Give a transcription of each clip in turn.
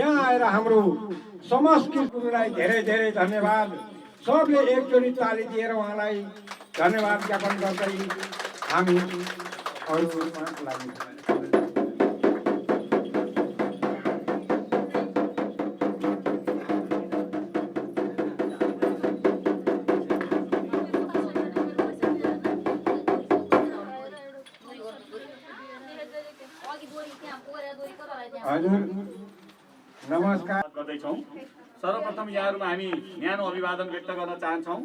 यहाँ आएर हाम्रो समस्त गुरुलाई धेरै धेरै धन्यवाद। सबले एकचोटि ताली दिएर उहाँलाई धन्यवाद ज्ञापन गर्दै हामी अरूमा लाग्यौँ। हजुर नमस्कार गर्दैछौँ। सर्वप्रथम यहाँहरूमा हामी न्यानो अभिवादन व्यक्त गर्न चाहन्छौँ।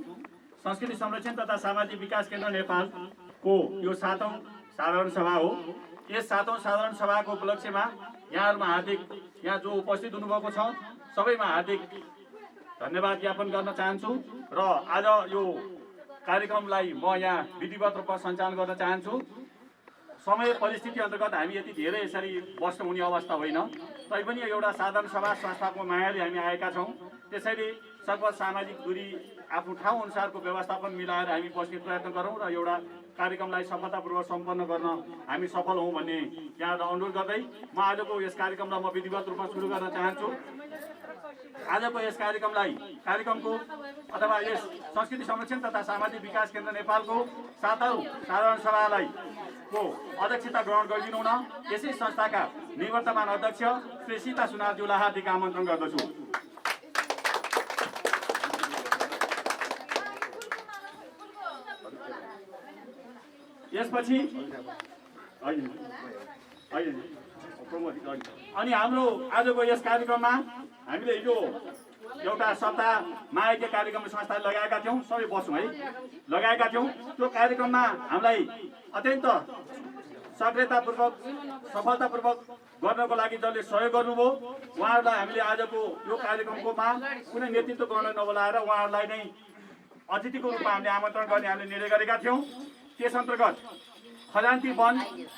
संस्कृति संरक्षण तथा सामाजिक विकास केन्द्र नेपालको यो 7औं साधारण सभा हो। यस 7औं साधारण सभाको उपलक्ष्यमा यहाँहरूमा हार्दिक यहाँ जो उपस्थित हुनुभएको छ सबैमा हार्दिक धन्यवाद ज्ञापन गर्न चाहन्छु र आज यो कार्यक्रमलाई म यहाँ विधिवत रूपमा सञ्चालन गर्न चाहन्छु। समय परिस्थिति अन्तर्गत हामी यति धेरै यसरी बस्नु हुने अवस्था होइन, तैपनि एउटा साधारण सभा संस्थाको मायाले हामी आएका छौँ। त्यसैले सकभर सामाजिक दूरी आफ्नो ठाउँ अनुसारको व्यवस्थापन मिलाएर हामी बस्ने प्रयत्न गरौँ र एउटा कार्यक्रमलाई सफलतापूर्वक सम्पन्न गर्न हामी सफल हौँ भन्ने यहाँ अनुरोध गर्दै म आजको यस कार्यक्रमलाई म विधिवत रूपमा सुरु गर्न चाहन्छु। आजको यस कार्यक्रमको अथवा यस संस्कृति संरक्षण तथा सामाजिक विकास केन्द्र नेपालको 7औं साधारण सभालाई को अध्यक्षता ग्रहण गरिदिनु हुन यसै संस्थाका निवर्तमान अध्यक्ष श्री सीता सुनारज्यूलाई हार्दिक आमन्त्रण गर्दछु। यसपछि अनि हाम्रो आजको यस कार्यक्रममा हामीले हिजो एउटा सप्ताह मायाज्ञ कार्यक्रम संस्थाले लगाएका थियौँ। सबै बसौँ है, लगाएका थियौँ। त्यो कार्यक्रममा हामीलाई अत्यन्त सक्रियतापूर्वक सफलतापूर्वक गर्नको लागि जसले सहयोग गर्नुभयो उहाँहरूलाई हामीले आजको यो कार्यक्रमकोमा कुनै नेतृत्व गर्न नबोलाएर उहाँहरूलाई नै अतिथिको रूपमा हामीले आमन्त्रण गर्ने हामीले निर्णय गरेका थियौँ। त्यस अन्तर्गत खजान्ची वन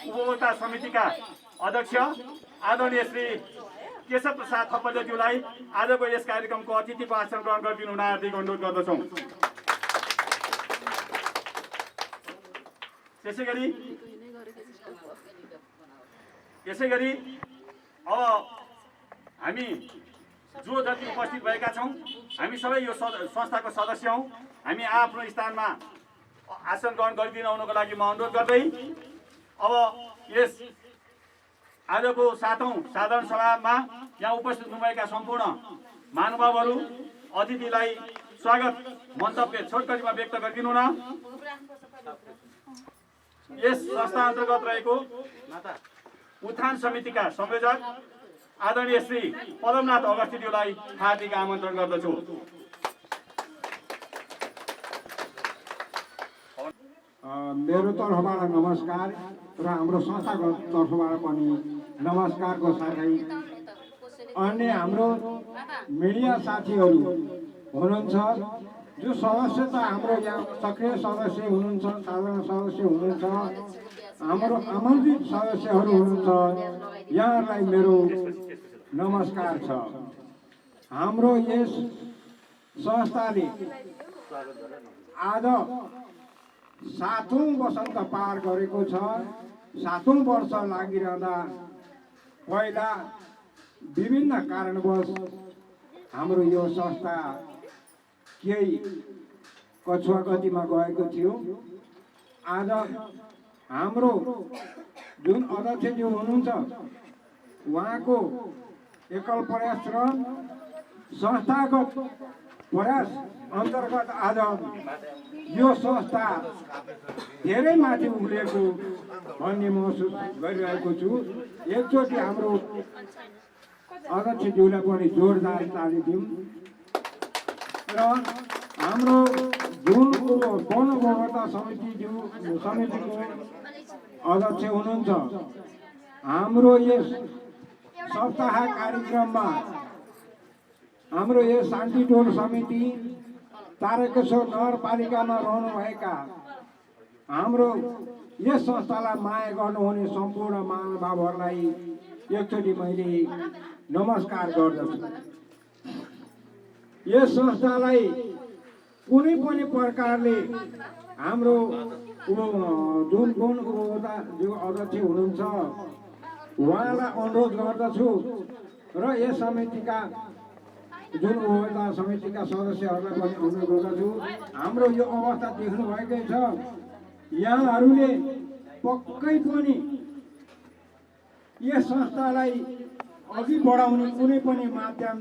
उपभोक्ता समितिका अध्यक्ष आदरणीय श्री केशव प्रसाद थपलियाज्यूलाई आजको यस कार्यक्रमको अतिथिको आसन ग्रहण गरिदिनु हुन हार्दिक अनुरोध गर्दछौँ। त्यसै गरी अब हामी जो जति उपस्थित भएका छौँ हामी सबै यो संस्थाको सदस्य हौँ। हामी आफ्नो स्थानमा आसन ग्रहण गरिदिन आउनको लागि म अनुरोध गर्दै अब यस आजको 7औं साधारण सभामा यहाँ उपस्थित हुनुभएका सम्पूर्ण महानुभावहरू अतिथिलाई स्वागत मन्तव्य छोटकरीमा व्यक्त गरिदिनु न। यस संस्था अन्तर्गत रहेको उत्थान समितिका संयोजक आदरणीय श्री पदमनाथ अगस्तीज्यूलाई हार्दिक आमन्त्रण गर्दछु। मेरो तर्फबाट नमस्कार र हाम्रो संस्थाको तर्फबाट पनि नमस्कारको साथै अन्य हाम्रो मिडिया साथीहरू हुनुहुन्छ जो सदस्य त हाम्रो यहाँ सक्रिय सदस्य हुनुहुन्छ, साधारण सदस्य हुनुहुन्छ, हाम्रो आमन्त्रित सदस्यहरू हुनुहुन्छ, यहाँहरूलाई मेरो नमस्कार छ। हाम्रो यस संस्थाले आज 7औं वसन्त पार गरेको छ। 7औं वर्ष लागिरहँदा पहिला विभिन्न कारणवश हाम्रो यो संस्था केही कछुवा गतिमा गएको थियो। आज हाम्रो जुन अध्यक्षज्यू हुनुहुन्छ उहाँको एकल प्रयास र संस्थागत प्रयास अन्तर्गत आज यो संस्था धेरै माथि उक्लिएको भन्ने महसुस गरिरहेको छु। एकचोटि हाम्रो अध्यक्षज्यूलाई पनि जोरदार ताली दिउँ र हाम्रो जुन वन उपभोक्ता समितिको अध्यक्ष हुनुहुन्छ हाम्रो यस सप्ताह कार्यक्रममा हाम्रो यस शान्तिटोल समिति तारकेश्वर नगरपालिकामा रहनुभएका हाम्रो यस संस्थालाई माया गर्नुहुने सम्पूर्ण महानुभावहरूलाई एकचोटि मैले नमस्कार गर्दछु। यस संस्थालाई कुनै पनि प्रकारले हाम्रो जुन वन उपभोक्ता जो अध्यक्ष हुनुहुन्छ उहाँलाई अनुरोध गर्दछु र यस समितिका जुन उपभोक्ता समितिका सदस्यहरूलाई पनि अनुरोध गर्दछु, हाम्रो यो अवस्था देख्नुभएकै छ। यहाँहरूले पक्कै पनि यस संस्थालाई अघि बढाउने कुनै पनि माध्यम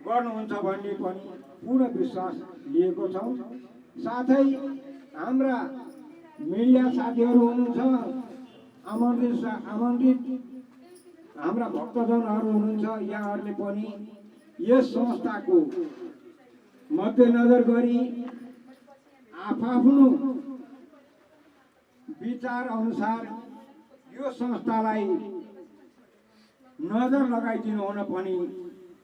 गर्नुहुन्छ भन्ने पनि पूर्ण विश्वास लिएको छौँ। साथै हाम्रा मिडिया साथीहरू हुनुहुन्छ, आमन्त्रित हाम्रा भक्तजनहरू हुनुहुन्छ, यहाँहरूले पनि यस संस्थाको मध्यनजर गरी आफ्नो विचार अनुसार यो संस्थालाई नजर लगाइदिनु हुन पनि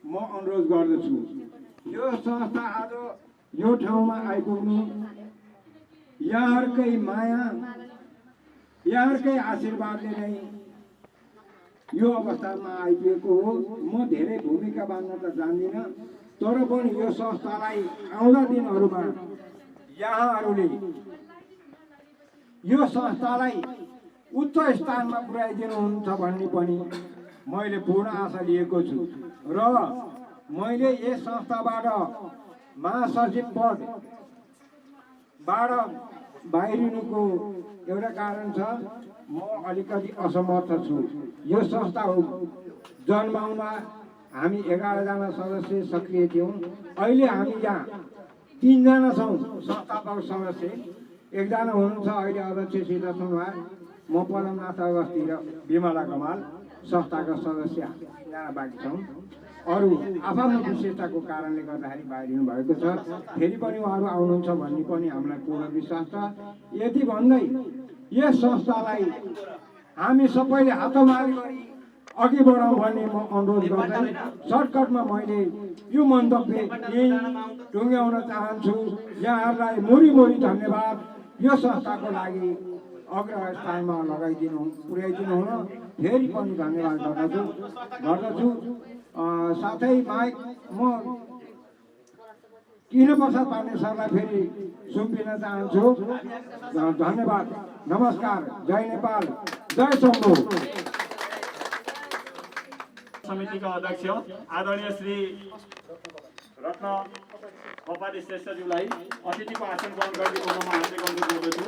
म अनुरोध गर्दछु। यो संस्था आज यो ठाउँमा आइपुग्नु यहाँहरूकै माया, यहाँहरूकै आशीर्वादले नै यो अवस्थामा आइपुगेको हो। म धेरै भूमिका बाँध्न त जान्दिनँ, तर पनि यो संस्थालाई आउँदा दिनहरूमा यहाँहरूले यो संस्थालाई उच्च स्थानमा पुर्याइदिनुहुन्छ भन्ने पनि मैले पूर्ण आशा लिएको छु। र मैले यस संस्थाबाट महासचिव पदबाट बाहिरिनुको एउटा कारण छ, म अलिकति असमर्थ छु। यो संस्था हो जन्माउमा हामी 11 जना सदस्य सक्रिय थियौँ। अहिले हामी यहाँ 3 जना छौँ संस्थापक सदस्य। एकजना हुनुहुन्छ अहिले अध्यक्ष सीता सुनवार, म पदमनाथ अगस्ती र विमला कमाल संस्थाका सदस्य 3 जना बाँकी छौँ। अरू आफ्नो विशेषताको कारणले गर्दाखेरि बाहिरिनु भएको छ। फेरि पनि उहाँहरू आउनुहुन्छ भन्ने पनि हामीलाई पूर्ण विश्वास छ। यति भन्दै यस संस्थालाई हामी सबैले हातमाली गरी अघि बढाउँ भन्ने म अनुरोध गर्दै सर्टकटमा मैले यो मन्तव्य यही टुङ्ग्याउन चाहन्छु। यहाँहरूलाई मुरी धन्यवाद। यो संस्थाको लागि अग्रस्थानमा पुर्याइदिनु हुन फेरि पनि धन्यवाद गर्दछु। साथै माइक म किन प्रसाद पाण्डे सरलाई फेरि सुम्पिन चाहन्छु। धन्यवाद, नमस्कार, जय नेपाल, जय शम्भु। समितिका अध्यक्ष आदरणीय श्री रत्न कपाली श्रेष्ठज्यूलाई अतिथिको आसन ग्रहण गरिदिनुमा हार्दिक अनुरोध गर्दछु।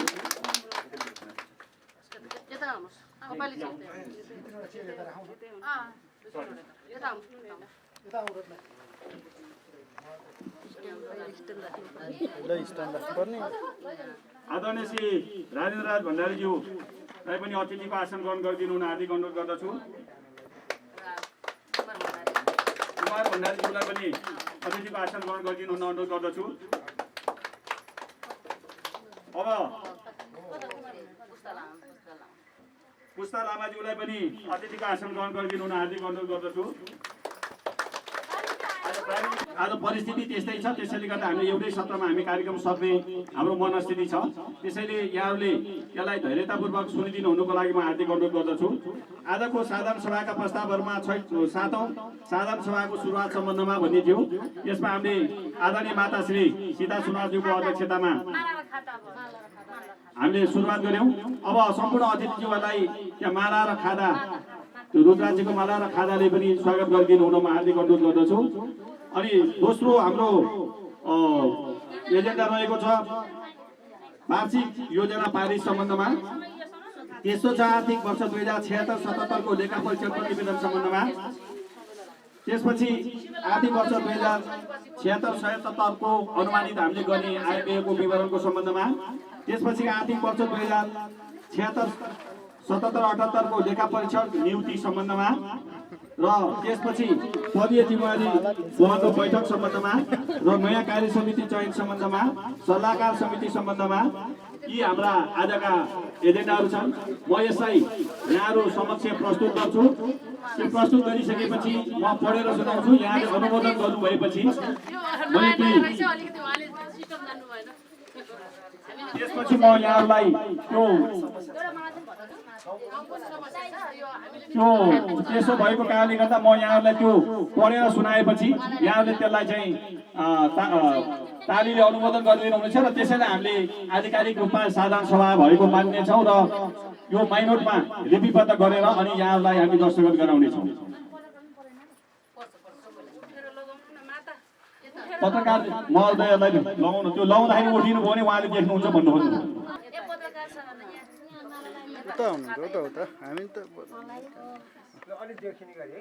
आदरणीय श्री राजेन्द्र राज भण्डारीज्यूलाई पनि अतिथिको आसन ग्रहण गरिदिनु हुन हार्दिक अनुरोध गर्दछु। कुमार भण्डारीज्यूलाई पनि अतिथिको आसन ग्रहण गरिदिनु हुन अनुरोध गर्दछु। अब पुष्ता लामाज्यूलाई पनि अतिथिको आसन ग्रहण गरिदिनु हुन हार्दिक अनुरोध गर्दछु। आज परिस्थिति त्यस्तै छ, त्यसैले गर्दा हामीले एउटै सत्रमा हामी कार्यक्रम सक्ने हाम्रो मनस्थिति छ। त्यसैले यहाँहरूले यसलाई धैर्यतापूर्वक सुनिदिनु हुनुको लागि म हार्दिक अनुरोध गर्दछु। आजको साधारण सभाका प्रस्तावहरूमा 7औं साधारण सभाको सुरुवात सम्बन्धमा भन्ने थियो। यसमा हामीले आदरणीय माता श्री सीता सुनवारज्यूको अध्यक्षतामा हामीले सुरुवात गऱ्यौँ। अब सम्पूर्ण अतिथिज्यूहरूलाई त्यहाँ माला र खादा, रुद्राजीको माला र खादाले पनि स्वागत गरिदिनु हुन म हार्दिक अनुरोध गर्दछु। अनि दोस्रो हाम्रो एजेन्डा रहेको छ वार्षिक योजना पारित सम्बन्धमा। तेस्रो छ आर्थिक वर्ष 2076-77 को लेखा परीक्षण प्रतिवेदन सम्बन्धमा। त्यसपछि आर्थिक वर्ष 2076-77 को अनुमानित हामीले गर्ने आय व्ययको विवरणको सम्बन्धमा। त्यसपछि आर्थिक वर्ष 2076-77-78 को लेखा परीक्षण नियुक्ति सम्बन्धमा र त्यसपछि पदीय जिम्मेवारी वहनको बैठक सम्बन्धमा र नयाँ कार्य समिति चयन सम्बन्धमा, सल्लाहकार समिति सम्बन्धमा यी हाम्रा आजका एजेन्डाहरू छन्। म यसलाई यहाँहरू समक्ष प्रस्तुत गर्छु। त्यो प्रस्तुत गरिसकेपछि म पढेर सुनाउँछु। यहाँले अनुमोदन गर्नुभएपछि त्यसपछि म यहाँहरूलाई त्यसो भएको कारणले गर्दा म यहाँहरूलाई त्यो पढेर सुनाएपछि यहाँहरूले त्यसलाई चाहिँ तालीले अनुमोदन गरिदिनु हुनेछ र त्यसैले हामीले आधिकारिक रूपमा साधारण सभा भएको मान्नेछौँ र यो माइनोटमा लिपिबद्ध गरेर अनि यहाँहरूलाई हामी दस्तखत गराउनेछौँ। पत्रकार महोदयलाई लगाउनु, त्यो लगाउँदाखेरि उठिनु भयो भने उहाँले देख्नुहुन्छ भन्नु खोज्नु। उता हुनुहुन्छ उता हामी त अलिक देखिने गरी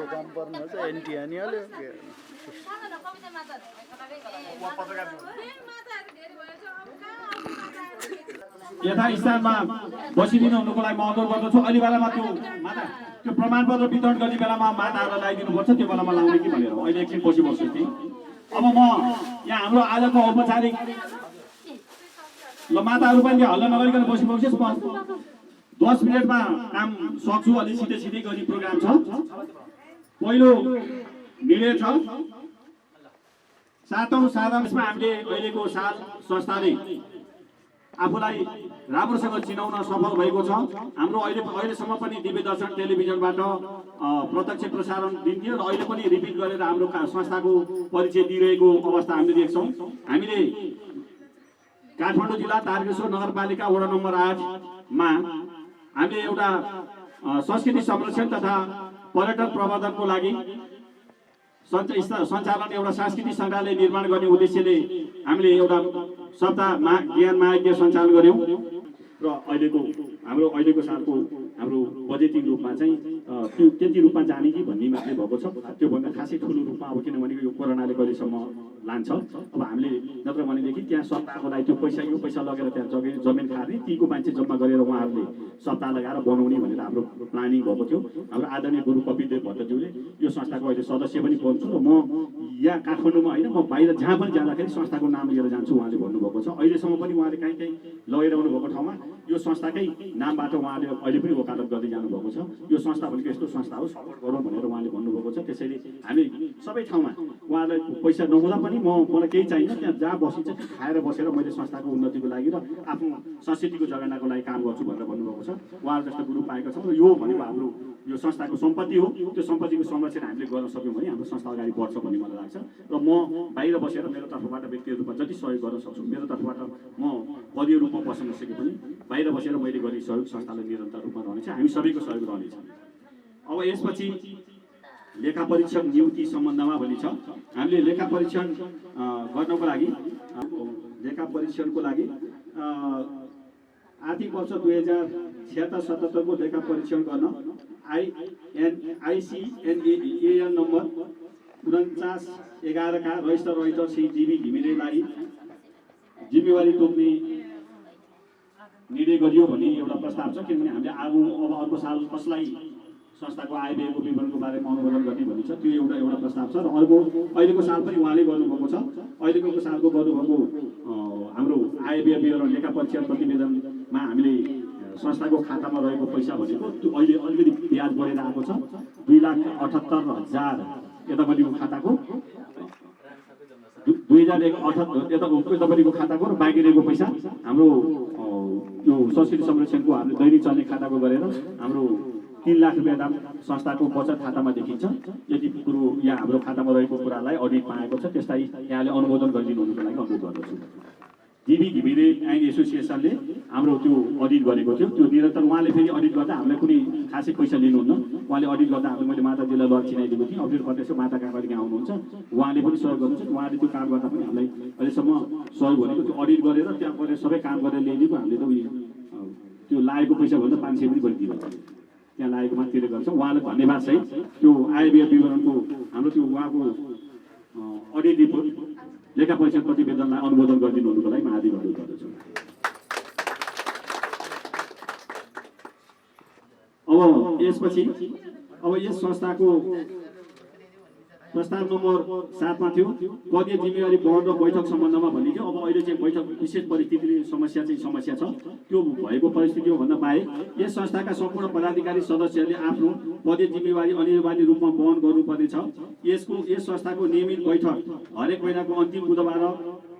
काम पर्नु हुन्छ एन्टी हानिहाल्यो यथा स्थानमा बसिदिनु हुनुको लागि म अनुरोध गर्दछु। अहिले बेलामा त्यो प्रमाणपत्र वितरण गर्ने बेलामा माताहरूलाई लगाइदिनुपर्छ, त्यो बेलामा लाउने कि भनेर अहिले एकछिन बसिबस्छु थिएँ। अब म यहाँ हाम्रो आजको औपचारिक ल माताहरू पनि हल्ला नगरिकन बसिबस्छु। 10 मिनटमा काम सक्छु, अलि सिधै सिधै गर्ने प्रोग्राम छ। पहिलो निर्णय छ 7औं साधारणमा हामीले अहिलेको साल संस्थाले आफूलाई राम्रोसँग चिनाउन सफल भएको छ। हाम्रो अहिलेसम्म पनि दिव्य दर्शन टेलिभिजनबाट प्रत्यक्ष प्रसारण दिन्थ्यो र अहिले पनि रिपिट गरेर हाम्रो संस्थाको परिचय दिइरहेको अवस्था हामीले देख्छौँ। हामीले काठमाडौँ जिल्ला तारकेश्वर नगरपालिका वडा नम्बर 8 मा हामीले एउटा संस्कृति संरक्षण तथा पर्यटन प्रवर्धनको लागि सञ्चालन एउटा सांस्कृतिक सङ्ग्रहालय निर्माण गर्ने उद्देश्यले हामीले एउटा सप्ताह ज्ञान महायज्ञ सञ्चालन गऱ्यौँ र अहिलेको सालको हाम्रो बजेटिङ रूपमा चाहिँ त्यो त्यति रूपमा जाने कि भन्ने मात्रै भएको छ। त्योभन्दा खासै ठुलो रूपमा अब किनभने यो कोरोनाले कहिलेसम्म लान्छ, अब हामीले नत्र भनेदेखि त्यहाँ सप्ताहको लागि त्यो पैसा यो पैसा लगेर त्यहाँ जमिन खाने तीको मान्छे जम्मा गरेर उहाँहरूले सप्ताह लगाएर बनाउने भनेर हाम्रो प्लानिङ भएको थियो। हाम्रो आदरणीय गुरु कपिलदेव भट्टज्यूले यो संस्थाको अहिले सदस्य पनि बन्छु र म यहाँ काठमाडौँमा होइन म बाहिर जहाँ पनि जाँदाखेरि संस्थाको नाम लिएर जान्छु उहाँले भन्नुभएको छ। अहिलेसम्म पनि उहाँले कहीँ कहीँ लगाइरहनु भएको ठाउँमा यो संस्थाकै नामबाट उहाँले अहिले पनि वकालत गर्दै जानुभएको छ। यो संस्था भनेको यस्तो संस्था हो, सपोर्ट गरौँ भनेर उहाँले भन्नुभएको छ। त्यसैले हामी सबै ठाउँमा उहाँलाई पैसा नहुँदा पनि मलाई केही चाहिन्छ, त्यहाँ जहाँ बसिन्छ खाएर बसेर मैले संस्थाको उन्नतिको लागि र आफ्नो संस्कृतिको जगेर्नाको लागि काम गर्छु भनेर भन्नुभएको छ। उहाँहरू जस्तो गुरु पाएका छौँ र यो भनेको हाम्रो यो संस्थाको सम्पत्ति हो। त्यो सम्पत्तिको संरक्षण हामीले गर्न सक्यौँ भने हाम्रो संस्था अगाडि बढ्छ भन्ने मलाई लाग्छ र म बाहिर बसेर मेरो तर्फबाट व्यक्तिगत रूपमा जति सहयोग गर्न सक्छु, मेरो तर्फबाट म पदीय रूपमा बस्न नसके पनि बाहिर बसेर मैले गर्ने सहयोग संस्थालाई निरन्तर रूपमा रहनेछ, हामी सबैको सहयोग रहनेछ। अब यसपछि लेखा परीक्षण नियुक्ति सम्बन्धमा भन्ने छ। हामीले लेखा परीक्षण गर्नको लागि आर्थिक वर्ष 2076-77 को लेखा परीक्षण गर्न ICNAN नम्बर 4911 का रजिस्टर राइटर श्री जीवी घिमिरेलाई जिम्मेवारी तोक्ने निर्णय गरियो भन्ने एउटा प्रस्ताव छ। किनभने हामीले अब अर्को साल कसलाई संस्थाको आय व्ययको विवरणको बारेमा अनुमोदन गर्ने भन्ने छ, त्यो एउटा प्रस्ताव छ। र अर्को अहिलेको साल पनि उहाँले गर्नुभएको छ। अहिलेको सालको गर्नुभएको हाम्रो आय व्यय विवरण लेखा परीक्षण प्रतिवेदनमा हामीले संस्थाको खातामा रहेको पैसा भनेको त्यो अहिले अलिकति ब्याज बढेर आएको छ। 2,78,000 यतापट्टिको खाताको 2078 यतापट्टिको खाताको र बाँकी रहेको पैसा हाम्रो यो संस्कृति संरक्षणको हामीले दैनिक चल्ने खाताको गरेर हाम्रो 3 लाख रुपियाँ दाम संस्थाको बचत खातामा देखिन्छ। यति कुरो यहाँ हाम्रो खातामा रहेको कुरालाई अडिटमा आएको छ, त्यसलाई यहाँले अनुमोदन गरिदिनु हुनुको लागि अनुरोध गर्दछु। जीवी घिमिरे आइन एसोसिएसनले हाम्रो त्यो अडिट गरेको थियो। त्यो निरन्तर उहाँले फेरि अडिट गर्दा हामीलाई कुनै खासै पैसा लिनुहुन्न। उहाँले अडिट गर्दा हामीले मैले माताजीलाई लग चिनाइदिएको थिएँ। अप्रिल प्रदेशको माता काकाले यहाँ आउनुहुन्छ, उहाँले पनि सहयोग गर्नुहुन्छ। उहाँले त्यो काम गर्दा पनि हामीलाई अहिलेसम्म सहयोग भनेको त्यो अडिट गरेर त्यहाँ गएर सबै काम गरेर ल्याइदिएको। हामीले त त्यो लागेको पैसा भन्दा 500 पनि बढिदिएको त्यहाँ लागेकोमा तिरेको गर्छ। उहाँलाई धन्यवाद सहित त्यो आय व्यय विवरणको हाम्रो त्यो उहाँको अडिट रिपोर्ट लेखा परीक्षण प्रतिवेदनलाई अनुमोदन गरिदिनु हुनुको लागि म आदि अनुरोध गर्दछु। अब यसपछि यस संस्थाको प्रस्ताव नम्बर 7 मा थियो पदीय जिम्मेवारी वहन र बैठक सम्बन्धमा भन्ने थियो। अब अहिले चाहिँ बैठक विशेष परिस्थितिले समस्या छ। त्यो भएको परिस्थिति हो भन्दा बाहेक यस संस्थाका सम्पूर्ण पदाधिकारी सदस्यहरूले आफ्नो पदीय जिम्मेवारी अनिवार्य रूपमा वहन गर्नुपर्ने छ। यस संस्थाको नियमित बैठक हरेक महिनाको अन्तिम बुधबार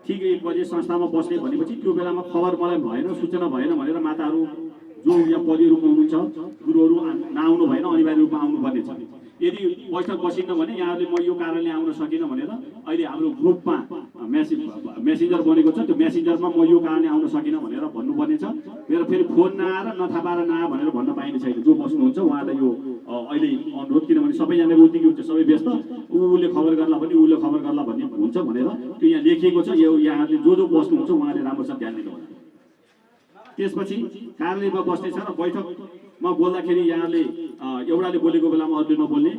ठिक 1 बजे संस्थामा बस्ने भनेपछि त्यो बेलामा खबर मलाई भएन, सूचना भएन भनेर माताहरू जो यहाँ पदीय रूपमा हुनुहुन्छ गुरुहरू नआउनु भएन, अनिवार्य रूपमा आउनुपर्ने छ। यदि बैठक बसिन्न भने यहाँहरूले म यो कारणले आउन सकिनँ भनेर अहिले हाम्रो ग्रुपमा मेसेन्जर बनेको छ। त्यो मेसेन्जरमा म यो कारणले आउन सकिनँ भनेर भन्नुपर्ने छ। मेरो फेरि फोन नआएर नथापाएर नआए भनेर भन्न पाइने छैन। जो बस्नुहुन्छ उहाँलाई यो अहिले अनुरोध, किनभने सबैजनाको उत्तिकै हुन्छ, सबै व्यस्त, उसले खबर गर्ला भने उसले खबर गर्ला भन्ने हुन्छ भनेर त्यो यहाँ लेखिएको छ। यो यहाँले जो बस्नुहुन्छ उहाँले राम्रोसँग ध्यान दिनु होला। त्यसपछि कार्यालयमा बस्ने छ र बैठकमा बोल्दाखेरि यहाँले एउटाले बोलेको बेलामा अरूले नबोल्ने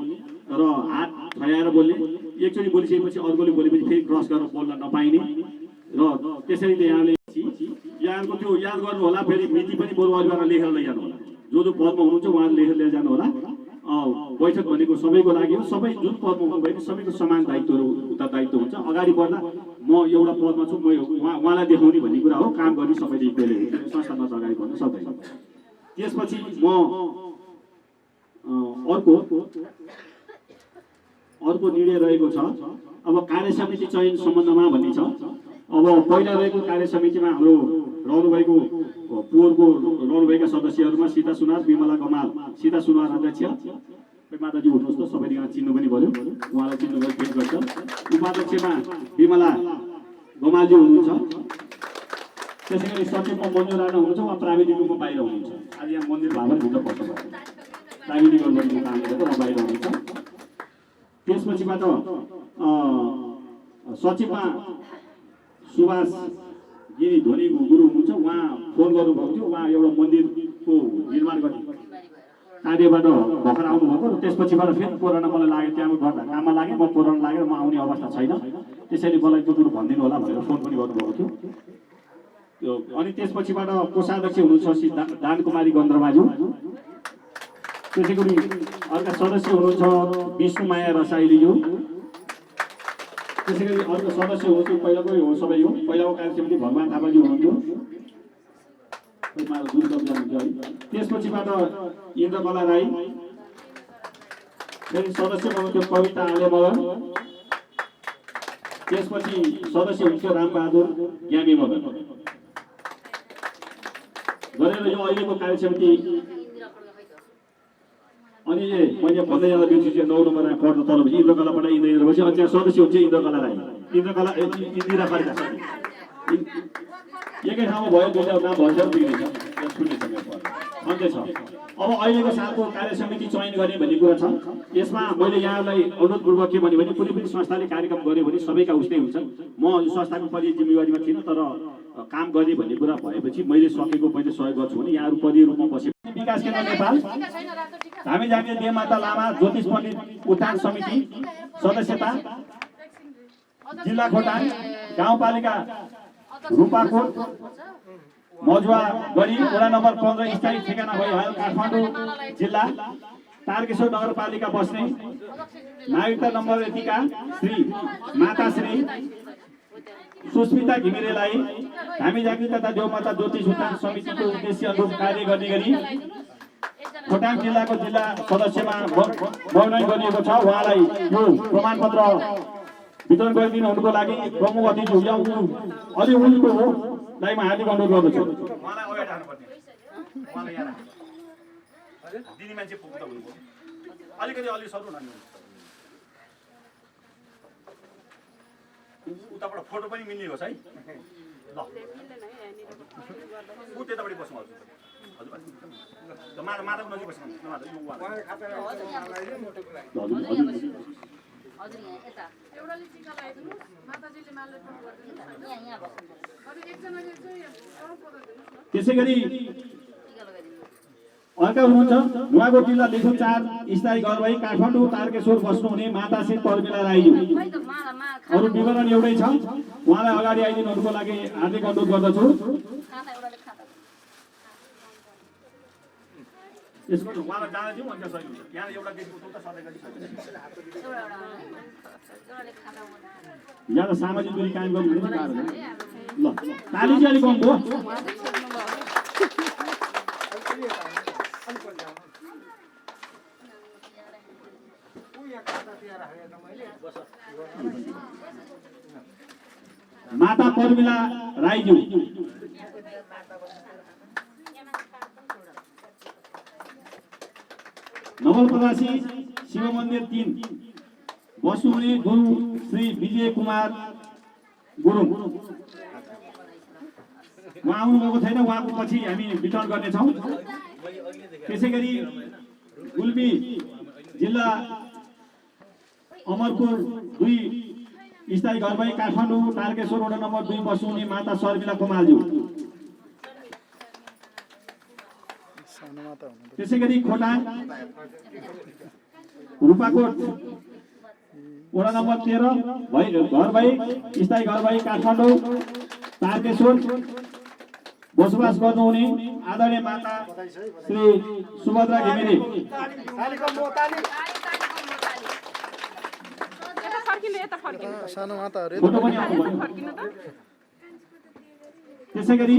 र हात ठयाएर बोल्ने, एकचोटि बोलिसकेपछि अर्कोले बोलेपछि फेरि क्रस गरेर बोल्न नपाइने र त्यसरी त यहाँको त्यो याद गर्नु होला। फेरि मिति पनि बरु अलिबाट लेखेर लैजानु होला। जो पदमा हुनुहुन्छ उहाँले लेखेर लिएर जानु होला। बैठक भनेको सबैको लागि हो, सबै जुन पदमा हुनुभयो सबैको समान दायित्वहरू उत्तरदायित्व हुन्छ। अगाडि बढ्दा म एउटा पदमा छु, म उहाँलाई देखाउने भन्ने कुरा हो, काम गर्ने सबैले इक्वेलै हुन्छ, संस्थामा अगाडि बढ्न सक्दैन। त्यसपछि म अर्को निर्णय रहेको छ। अब कार्य समिति चयन सम्बन्धमा भन्ने छ। अब पहिला रहेको कार्य समितिमा हाम्रो रहनुभएको पोहोरको रहनुभएका सदस्यहरूमा सीता सुनार, विमला गमाल, सीता सुनार अध्यक्ष, माताजी उठ्नुहोस् त, सबैले यहाँ चिन्नु पनि पर्यो, उहाँलाई चिन्नु पनि फेरि गर्छ। उपाध्यक्षमा विमला गमालजी हुनुहुन्छ। त्यसै गरी सचिवमा मन्जु राणा हुनुहुन्छ, उहाँ प्राविधिक रूपमा बाहिर हुनुहुन्छ। आज यहाँ मन्दिर भावर भित्र पर्छ, प्राविधिक गर्नुको काम गरेर उहाँ बाहिर हुनुहुन्छ। त्यसपछिबाट सचिवमा सुभाष गिरी धोनी गुरु हुनुहुन्छ, उहाँ फोन गर्नुभएको थियो। उहाँ एउटा मन्दिरको निर्माण गर्ने कार्यबाट भर्खर आउनुभएको र त्यसपछिबाट फेरि कोरोना मलाई लाग्यो, त्यहाँ गर्दा काममा लागेँ, म कोरोना लागेर म आउने अवस्था छैन, त्यसैले मलाई त्यो कुरो भनिदिनु होला भनेर फोन पनि गर्नुभएको थियो। त्यो अनि त्यसपछिबाट कोषाध्यक्ष हुनुहुन्छ श्री दान कुमारी गन्धर्माज्यू। त्यसै गरी अर्का सदस्य हुनुहुन्छ विष्णुमाया रसाइलीज्यू। त्यसै गरी अर्को सदस्य हुनुहुन्छ, पहिलाकै हो सबै हो, पहिलाको कार्य समिति भगवान थापाज्यू हुनुहुन्थ्यो, त्यसपछिबाट इन्द्रकला राई, फेरि सदस्य हुनुहुन्थ्यो कविता आले मगर, त्यसपछि सदस्य हुनुहुन्थ्यो रामबहादुर ज्ञामी मगर गरेर यो अहिलेको कार्य समिति। अनि मैले भन्दै जाँदा बिर्सिछु 9 नम्बरमा पढ्दा तल इन्द्रकलाबाट इन्द्रपछि अनि त्यहाँ सदस्य हुन्छ इन्द्रकला राई, इन्द्रकला इन्दिरा खड्का, एकै ठाउँमा भयो, दुईवटा नाम भन्छ बिग्रिन्छ, सुन्नेछ अन्त्य छ। अब अहिलेको सालको कार्य समिति चयन गर्ने भन्ने कुरा छ। यसमा मैले यहाँलाई अनुरोधपूर्वक के भने कुनै पनि संस्थाले कार्यक्रम गर्यो भने सबैका उस्तै हुन्छन्। म यो संस्थाको परि जिम्मेवारीमा थिइनँ, तर काम गर्ने भन्ने कुरा भएपछि मैले सकेको मैले सहयोग गर्छु भने यहाँहरू परि रूपमा बसे। विकास केन्द्र नेपाल, धामी जाने देवमाता लामा ज्योतिष पण्डित उत्थान समिति सदस्यता, जिल्ला खोटाङ, गाउँपालिका रूपाकोट, मजुवा गरी वडा नम्बर 15 स्थायी ठेगाना भयो हाल काठमाडौँ जिल्ला, तारकेश्वर नगरपालिका बस्ने, नागरिकता नम्बर यतिका श्री माताश्री सुस्मिता घिमिरेलाई हामी जागृति तथा देवमाता ज्योतिष उत्थान समितिको उद्देश्य अनुरूप कार्य गर्ने गरी खोटाङ जिल्लाको जिल्ला सदस्यमा मनोनयन गरिएको छ। उहाँलाई यो प्रमाणपत्र वितरण गरिदिनु हुनुको लागि प्रमुख अतिथि अलि उनको हो लाई म हार्दिक अनुरोध गर्दछु। उहाँलाई अगाडि राख्नुपर्ने, उहाँलाई यहाँ दिने मान्छे पुग्दा हुनुभयो, अलिकति अलि सरु न, उताबाट फोटो पनि मिल्ने होस् है। ल ऊ त्यतापट्टि बस्नु हजुर, हजुर माताको नजिक बस्नु, त्यसै गरी अर्का हुनुहुन्छ उहाँको जिल्ला लेखु 4 स्थायी घर भई काठमाडौँ तारकेश्वर बस्नुहुने माताश्री पर्मिला राईज्यू। अरू विवरण एउटै छ, उहाँलाई अगाडि आइदिनुको लागि हार्दिक अनुरोध गर्दछु। यसको उहाँलाई जान दिउँ अन्त सही हुन्छ। यहाँ एउटा देशको त सधैँ गरी यहाँ त सामाजिक दूरी कायम गर्नु पनि गाह्रो छ। ल ताली चाहिँ अलिक कम भयो। माता पर्मिला राईज्यू, नवलपरासी शिव मन्दिर 3 बस्नुहुने गुरु श्री विजय कुमार गुरुङ। उहाँ आउनुभएको छैन, उहाँको पछि हामी वितरण गर्नेछौँ। त्यसै गरी गुल्मी जिल्ला अमरपुर 2 स्थायी घर भई काठमाडौँ तारकेश्वर वडा नम्बर 2 बस्नुहुने माता शर्मिला कुमारज्यू। त्यसै गरी खोटाङ रूपाकोट वडा नम्बर 13 भई घर भई स्थायी घर भई काठमाडौँ तारकेश्वर बसोबास गर्नुहुने आदरणीय माता श्री सुभद्रा घिमिरे। फोटो पनि आउनुभयो। त्यसै गरी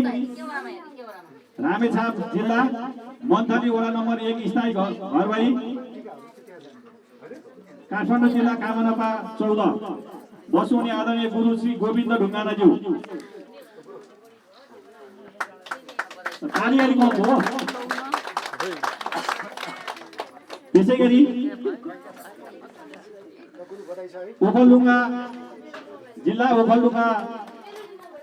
रामेछाप जिल्ला मन्थली वडा नम्बर 1 स्थायी घर भई काठमाडौँ जिल्ला कामनपा 14 बस्नुहुने आदरणीय गुरु श्री गोविन्द ढुङ्गानाज्यू। ताली अलि कम हो। त्यसै गरी ओखलढुङ्गा जिल्ला ओखलढुङ्गा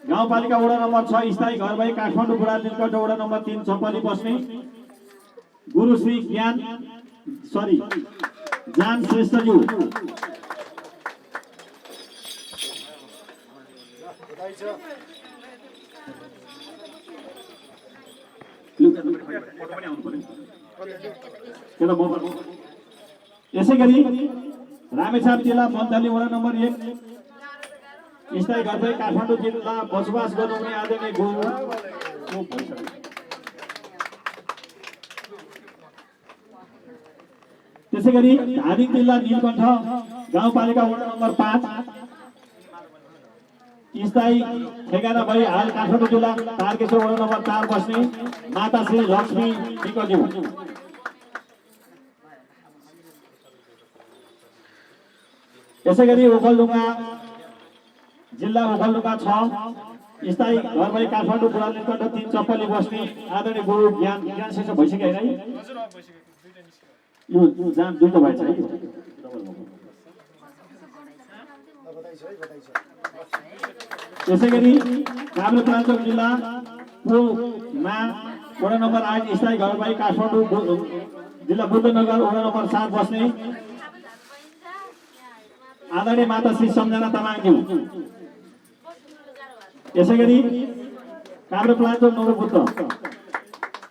गाउँपालिका वडा नम्बर 6 स्थायी घर भई काठमाडौँ बुढा नीलकण्ठ वडा नम्बर 3 छपली बस्ने गुरु श्री जान श्रेष्ठज्यू। यसै गरी रामेछाप जिल्ला मन्थली वडा नम्बर 1 स्थायी घर भई काठमाडौँ जिल्ला बसोबास गर्नुहुने आदरणीय गुरु। त्यसै गरी धादिङ जिल्ला नीलकण्ठ गाउँपालिका वडा नम्बर 5 स्थायी ठेगाना भई हाल काठमाडौँ जिल्ला तारकेश्वर वडा नम्बर 4 बस्ने माता श्री लक्ष्मी विकज्यू। यसै गरी ओखलढुङ्गा जिल्ला ओखलढुङ्गा 6 स्थायी घर भई काठमाडौँ बुढा नीलकण्ठ 3 चप्पली बस्ने आदरणीय गुरु ज्ञान शेष भइसक्यो है। यो जान दुईटा भएछ है। त्यसै गरी काभ्रेपलाञ्चोक जिल्ला पुलमा वडा नम्बर 8 स्थायी घर भई काठमाडौँ जिल्ला बुद्धनगर वडा नम्बर 7 बस्ने आदरणीय माता श्री सम्झना तामाङज्यू। यसै गरी काभ्रेपलाञ्चोक नवबुद्ध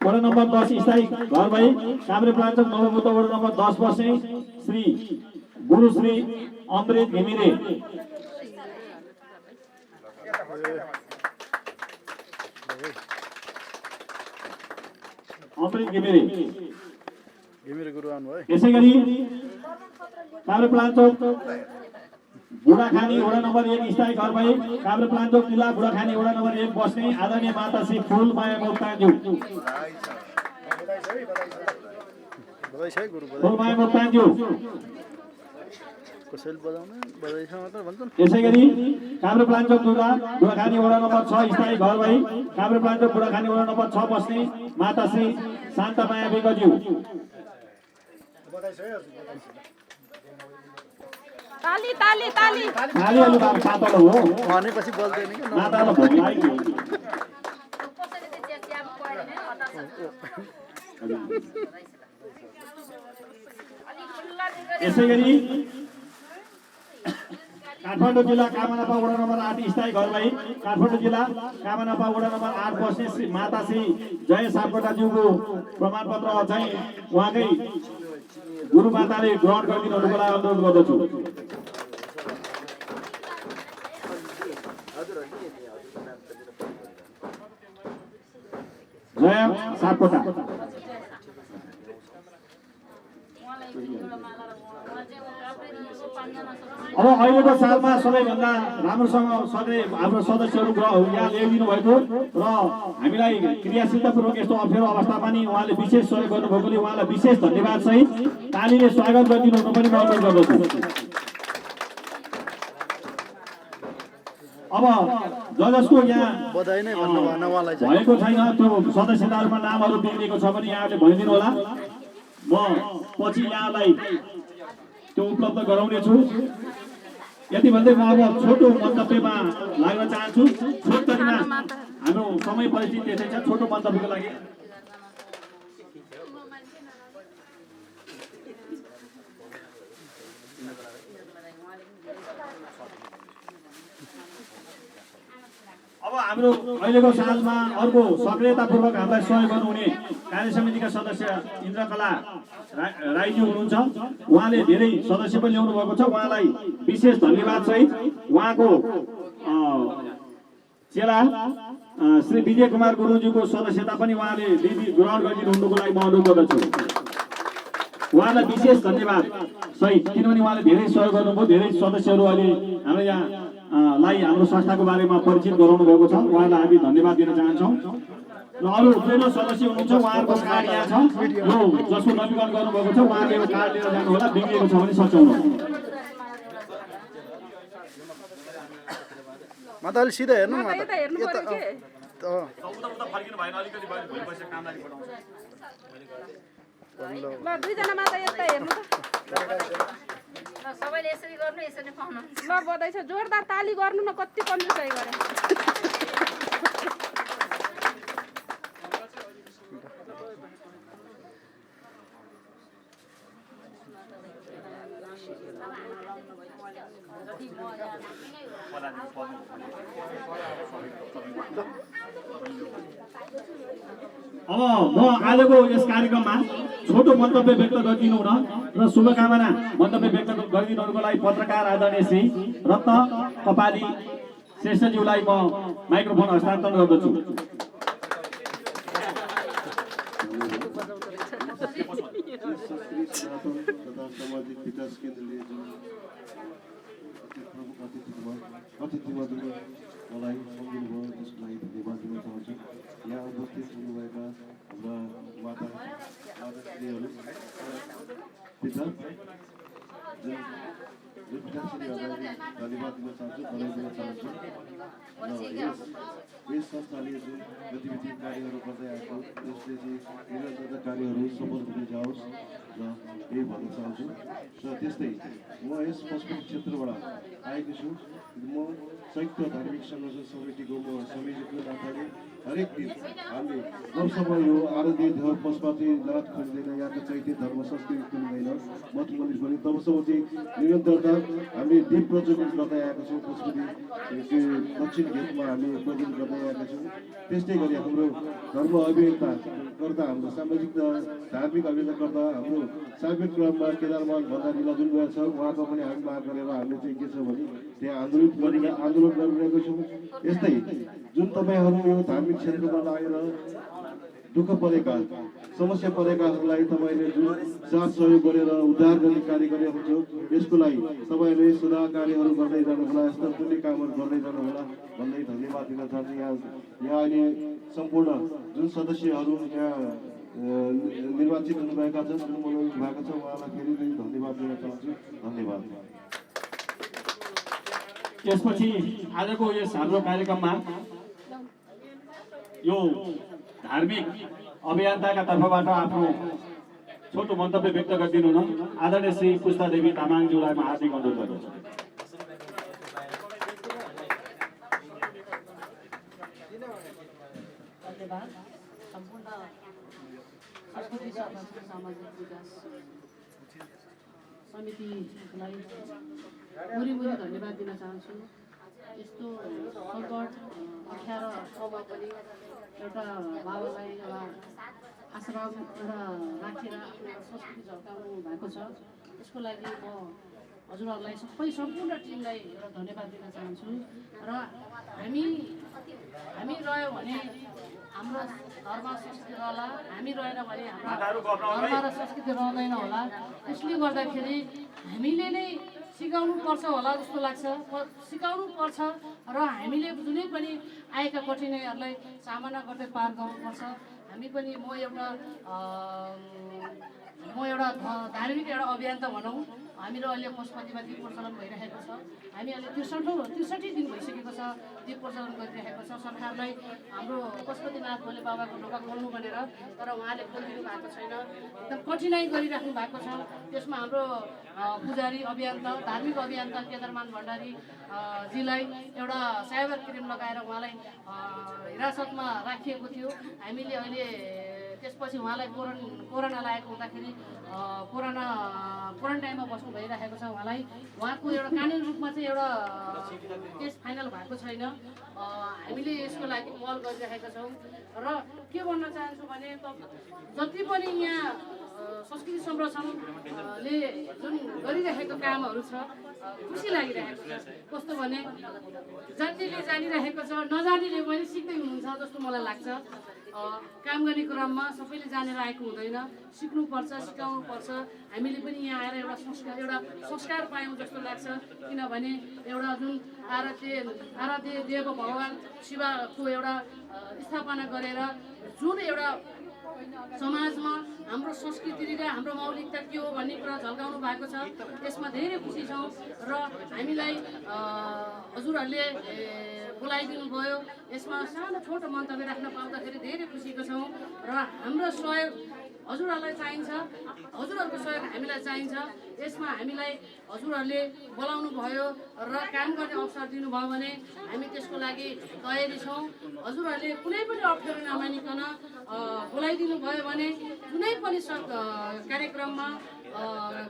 वडा नम्बर 10 स्थायी घर भई काभ्रेपलाञ्चोक नवबुद्ध वडा नम्बर 10 बस्ने श्री गुरु श्री अमृत घिमिरे। यसै गरी काभ्रेपलाञ्चोक बुढाखानी वडा नम्बर 1 स्थायी घर भई काभ्रेपलाञ्चोक जिल्ला बुढाखानी वडा नम्बर 1 बस्ने आदरणीय माता श्री फुलमाया मोक्तानज्यू। फुलमाया मोक्तानज्यू। यसै गरी काभ्रेपलाञ्चोक बुढाखानी वडा नम्बर 6 स्थायी घर भई काभ्रेपलाञ्चोक बुढाखानी वडा नम्बर 6 बस्ने माता श्री शान्तमाया विकज्यू। ताली ताली ताली ताली अलि पातलो हो भनेपछि बोल्दैन के नाताला भोग लाग्यो। यसै गरी काठमाडौँ जिल्ला कामनपा वडा नम्बर 8 स्थायी घर भई काठमाडौँ जिल्ला कामनपा वडा नम्बर 8 बस्ने श्री माता श्री जय सापकोटाज्यूको प्रमाणपत्र चाहिँ उहाँकै गुरुमाताले ग्रहण गरिदिनुको लागि अनुरोध गर्दछु। जय सापकोटा। अब अहिलेको सालमा सबैभन्दा राम्रोसँग सधैँ हाम्रो सदस्यहरू यहाँ ल्याइदिनु भएको र हामीलाई क्रियाशीलतापूर्वक यस्तो अप्ठ्यारो अवस्थामा नि उहाँले विशेष सहयोग गर्नुभएकोले उहाँलाई विशेष धन्यवाद सहित तालीले स्वागत गरिदिनु हुन पनि म अनुरोध गर्दछु। अब जसको यहाँ बधाई नै भन्नु भएन उहाँलाई भएको छैन त्यो सदस्यताहरूमा नामहरू बिग्रेको छ भने यहाँले भनिदिनु होला। म पछि यहाँलाई त्यो उपलब्ध गराउने छु। यति भन्दै म अब छोटो मन्तव्यमा लाग्न चाहन्छु। छोटकरीमा हाम्रो समय परिस्थिति त्यसै छ। छोटो मन्तव्यको लागि हाम्रो अहिलेको सालमा अर्को सक्रियतापूर्वक हामीलाई सहयोग गर्नुहुने कार्य समितिका सदस्य इन्द्रकला राईजी हुनुहुन्छ। उहाँले धेरै सदस्य पनि ल्याउनु भएको छ। उहाँलाई विशेष धन्यवाद सहित उहाँको चेला श्री विजय कुमार गुरुजीको सदस्यता पनि उहाँले ग्रहण गरिदिनु हुनुको लागि म अनुरोध गर्दछु। उहाँलाई विशेष धन्यवाद सहित, किनभने उहाँले धेरै सहयोग गर्नुभयो। धेरै सदस्यहरू अहिले हाम्रो यहाँ लाई हाम्रो संस्थाको बारेमा परिचित गराउनु भएको छ। उहाँलाई हामी धन्यवाद दिन चाहन्छौँ। र अरू जो सदस्य हुनुहुन्छ उहाँहरूको कार्ड यहाँ छ, यो जसको नवीकरण गर्नुभएको छ उहाँले यो कार्ड लिएर जानु होला। बिग्रिएको छ भने सच्याउनु। माता अलि सिधा हेर्नु न यता हेर्नु पर्यो के उता फर्किनु भएन, अलिकति भयो भोलि पैसा काम लागि पठाउँछ। ल दुईजना माता यता हेर्नु त। सबैले यसरी गर्नु, यसरी पाउनु। ल बधाई छ, जोरदार ताली गर्नु न। कति कन्जुसाइ गरे। अब म आजको यस कार्यक्रममा छोटो मन्तव्य व्यक्त गरिदिनु हुन र शुभकामना मन्तव्य व्यक्त गरिदिनुको लागि पत्रकार आदरणीय श्री रत्न कपाली श्रेष्ठज्यूलाई म माइक्रोफोन हस्तान्तरण गर्दछु। सामाजिक विकास केन्द्रले जुन प्रमुख अतिथिवर्गले मलाई सम्झिनु भयो त्यसको लागि धन्यवाद दिन चाहन्छु। यहाँ उपस्थित हुनुभएका हाम्रा माता श्रीहरू पिता जुन पिताश्रीहरूलाई धन्यवाद दिन चाहन्छु, बधाई दिन चाहन्छु। र यस संस्थाले जुन गतिविधि कार्यहरू गर्दै आएको यसले चाहिँ निरन्तरता कार्यहरू सफल हुँदै जाओस् र यही भन्न चाहन्छु। र त्यस्तै म यस पशुपति क्षेत्रबाट आएको छु। म संयुक्त धार्मिक संगठन समितिको म संयोजकको नाताले हरेक दिन हामीले वर्षमा यो आराध्य देव पशुपतिनाथ खोलिँदैन, यहाँको चैत्य धर्म संस्कृति खोलिँदैन, मठ मन्दिर पनि तबसम्म चाहिँ निरन्तरता हामीले दीप प्रज्वलित गर्दै आएका छौँ। पशुपति दक्षिण गेटमा हामी प्रज्वलित गर्दै आएका छौँ। त्यस्तै गरी हाम्रो धर्म अभियन्ता गर्दा, हाम्रो सामाजिक धार्मिक अभियन्ता गर्दा हाम्रो सार्वजनिक क्रममा केदारमान भण्डारी लजुन छ, उहाँको पनि हामी माग गरेर हामीले चाहिँ के छ भने त्यहाँ आन्दोलन गरिरहेको छौँ। यस्तै जुन तपाईँहरू यो धार्मिक क्षेत्रमा लागेर दुःख परेका समस्या परेकाहरूलाई तपाईँले जुन साथ सहयोग गरेर उद्धार गर्ने कार्य गरेको छ, यसको लागि तपाईँले सदा कार्यहरू गर्दै जानुहोला, यस्ता पुण्य कामहरू गर्दै जानुहोला भन्दै धन्यवाद दिन चाहन्छु। यहाँ अहिले सम्पूर्ण जुन सदस्यहरू यहाँ निर्वाचित हुनुभएका छन्, जुन मनोनित भएको छ, उहाँलाई फेरि धन्यवाद दिन चाहन्छु। धन्यवाद। यसपछि आजको यस हाम्रो कार्यक्रममा यो धार्मिक अभियन्ताका तर्फबाट आफ्नो छोटो मन्तव्य व्यक्त गरिदिनु हुन आदरणीय श्री पुष्पा देवी तामाङज्यूलाई म हार्दिक अनुरोध गर्दछु। धन्यवाद। सम्पूर्ण संस्कृति सामाजिक विकास समितिलाई मुरी धन्यवाद दिन चाहन्छु। यस्तो सङ्कट अप्ठ्यारो ठाउँमा पनि एउटा बाबालाई एउटा आश्रम एउटा राखेर आफ्नो संस्कृति झल्काउनु भएको छ। यसको लागि म हजुरहरूलाई सम्पूर्ण टिमलाई एउटा धन्यवाद दिन चाहन्छु। र हामी रह्यौँ भने हाम्रो धर्म संस्कृति रहला, हामी रहेन भने हाम्रो धर्म र संस्कृति रहँदैन होला। त्यसले गर्दाखेरि हामीले नै सिकाउनु पर्छ होला जस्तो लाग्छ, सिकाउनु पर्छ र हामीले जुनै पनि आएका कठिनाइहरूलाई सामना गर्दै पार गर्नुपर्छ। हामी पनि म एउटा धार्मिक एउटा अभियन्ता भनौँ। हामीहरू अहिले पशुपतिमा दीप प्रज्वलन भइरहेको छ। हामी अहिले 63 दिन भइसकेको छ दीप प्रज्वलन गरिरहेको छ। सरकारलाई हाम्रो पशुपतिनाथ भोले बाबाको ढोका खोल्नु भनेर, तर उहाँले खोलिदिनु भएको छैन। एकदम कठिनाइ गरिराख्नु भएको छ। त्यसमा हाम्रो पुजारी अभियन्ता धार्मिक अभियन्ता केदारमान भण्डारी जीलाई एउटा साइबर क्राइम लगाएर उहाँलाई हिरासतमा राखिएको थियो। हामीले अहिले त्यसपछि उहाँलाई कोरोना लागेको हुँदाखेरि क्वारेन्टाइनमा बस्नु भइरहेको छ उहाँलाई। उहाँको एउटा कानुनी रूपमा चाहिँ एउटा केस फाइनल भएको छैन। हामीले यसको लागि पहल गरिरहेका छौँ र के भन्न चाहन्छु भने जति पनि यहाँ संस्कृति संरक्षणले जुन गरिरहेको कामहरू छ खुसी लागिरहेको छ। कस्तो भने जान्नेले जानिरहेको छ, नजान्नेले पनि सिक्दै हुनुहुन्छ जस्तो मलाई लाग्छ। काम गर्ने क्रममा सबैले जानेर आएको हुँदैन, सिक्नुपर्छ, सिकाउनुपर्छ। हामीले पनि यहाँ आएर एउटा संस्कार पायौँ जस्तो लाग्छ। किनभने एउटा जुन आराध्य देव भगवान शिवको एउटा स्थापना गरेर जुन एउटा समाजमा हाम्रो संस्कृति र हाम्रो मौलिकता के हो भन्ने कुरा झल्काउनु भएको छ। यसमा धेरै खुसी छौँ र हामीलाई हजुरहरूले बोलाइदिनु भयो। यसमा सानो छोटो मन्तव्य राख्न पाउँदाखेरि धेरै खुसीको छौँ र हाम्रो सहयोग हजुरहरूलाई चाहिन्छ, हजुरहरूको सहयोग हामीलाई चाहिन्छ। यसमा हामीलाई हजुरहरूले बोलाउनु भयो र काम गर्ने अवसर दिनुभयो भने हामी त्यसको लागि तयारी छौँ। हजुरहरूले कुनै पनि अप्ठ्यारो नमानिकन बोलाइदिनु भयो भने कुनै पनि